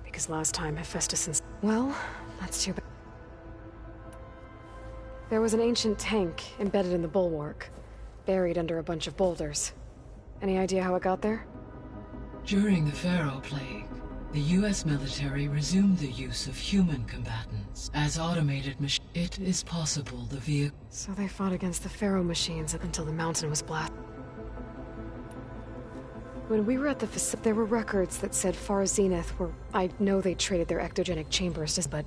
Because last time Hephaestus and... Well, that's too bad. There was an ancient tank embedded in the bulwark, buried under a bunch of boulders. Any idea how it got there? During the Pharaoh Plague, the U.S. military resumed the use of human combatants as automated machines. It is possible the vehicle... So they fought against the Pharaoh machines until the mountain was blasted. When we were at the facility, there were records that said Far Zenith were... I know they traded their ectogenic chambers, but...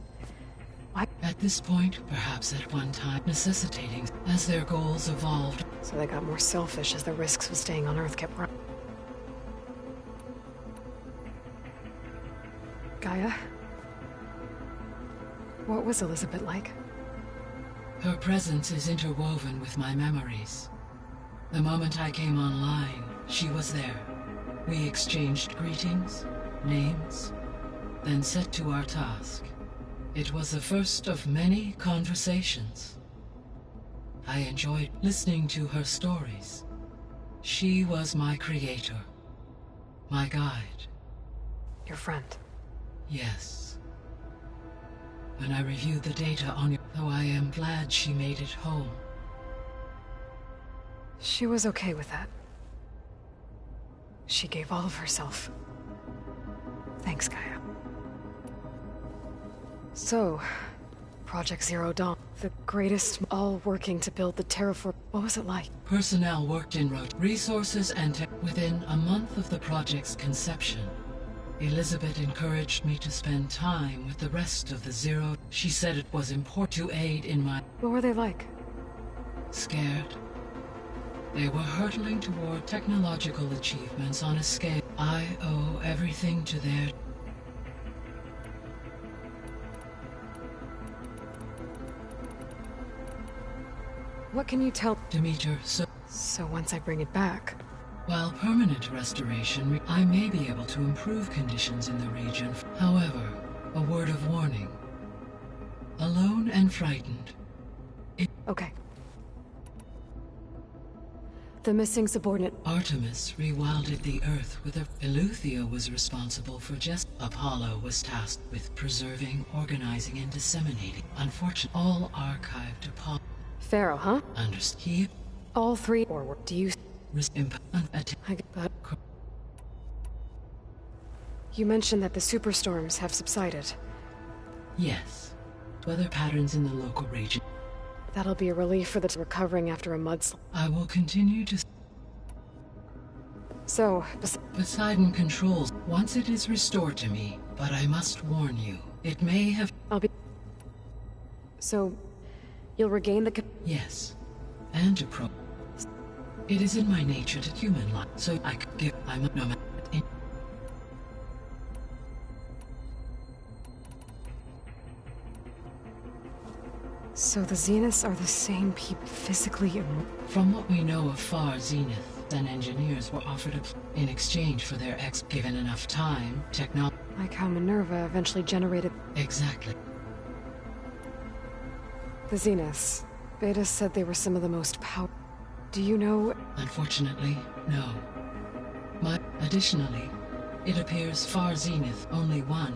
Why? At this point, perhaps at one time, necessitating as their goals evolved. So they got more selfish as the risks of staying on Earth kept running. Gaia? What was Elizabeth like? Her presence is interwoven with my memories. The moment I came online, she was there. We exchanged greetings, names, then set to our task. It was the first of many conversations. I enjoyed listening to her stories. She was my creator, my guide. Your friend? Yes. When I reviewed the data on you, though I am glad she made it home. She was okay with that. She gave all of herself. Thanks, Gaia. So, Project Zero Dawn, the greatest, all working to build the terraform. What was it like? Personnel worked in resources and tech. Within a month of the project's conception, Elizabeth encouraged me to spend time with the rest of the Zero. She said it was important to aid in my... What were they like? Scared. They were hurtling toward technological achievements on a scale. I owe everything to their... What can you tell? Demeter, So once I bring it back... While permanent restoration, I may be able to improve conditions in the region. However, a word of warning. Alone and frightened. Okay. The missing subordinate. Artemis rewilded the Earth with a... Eleuthia was responsible for just... Apollo was tasked with preserving, organizing, and disseminating. Unfortunately, all archived Apollo... Pharaoh, huh? Understood. All three, or do you... You mentioned that the superstorms have subsided. Yes. Weather patterns in the local region. That'll be a relief for the recovering after a mudslide. I will continue to... So, Poseidon controls once it is restored to me, but I must warn you, it may have... I'll be... So, you'll regain the... Yes. And to pro... It is in my nature to human life, so I could give... I'm no matter... So the Zeniths are the same people physically... From what we know of Far Zenith, then engineers were offered in exchange for their given enough time, technology... Like how Minerva eventually generated... Exactly. The Zeniths. Beta said they were some of the most powerful... Do you know... Unfortunately, no. Additionally, it appears Far Zenith, only one,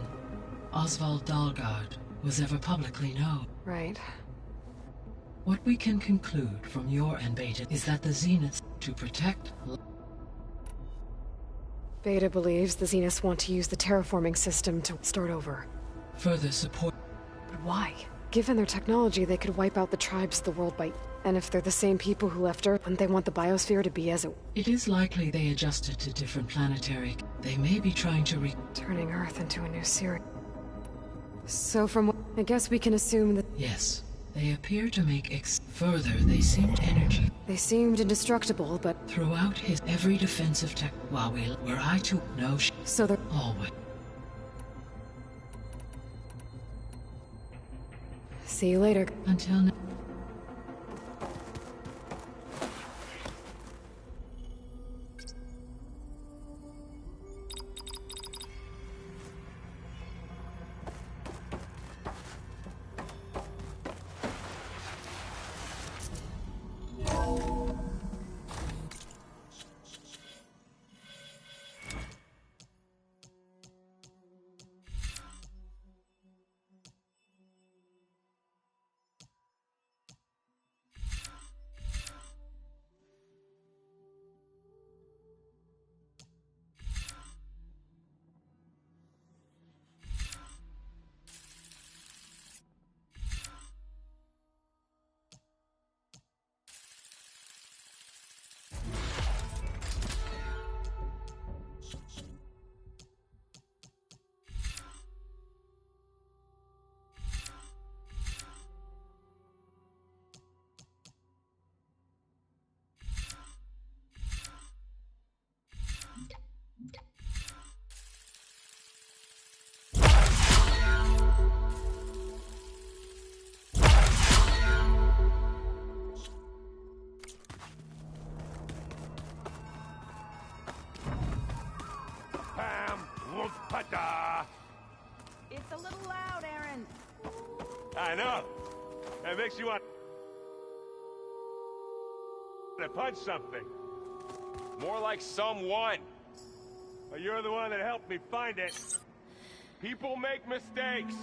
Oswald Dalgard, was ever publicly known. Right. What we can conclude from your and Beta is that the Zeniths, to protect... Beta believes the Zeniths want to use the terraforming system to start over. Further support... But why? Given their technology, they could wipe out the tribes of the world by... And if they're the same people who left Earth, wouldn't they want the biosphere to be as it... It is likely they adjusted to different planetary... They may be trying to turning Earth into a new series. So from what... I guess we can assume that... Yes. They appear to make further, they seemed energy. They seemed indestructible, but... Throughout his every defensive tech... While were I to... No So they're... Always. See you later. Until now. It's a little loud, Aaron. I know. That makes you want to punch something. More like someone. Well, you're the one that helped me find it. People make mistakes.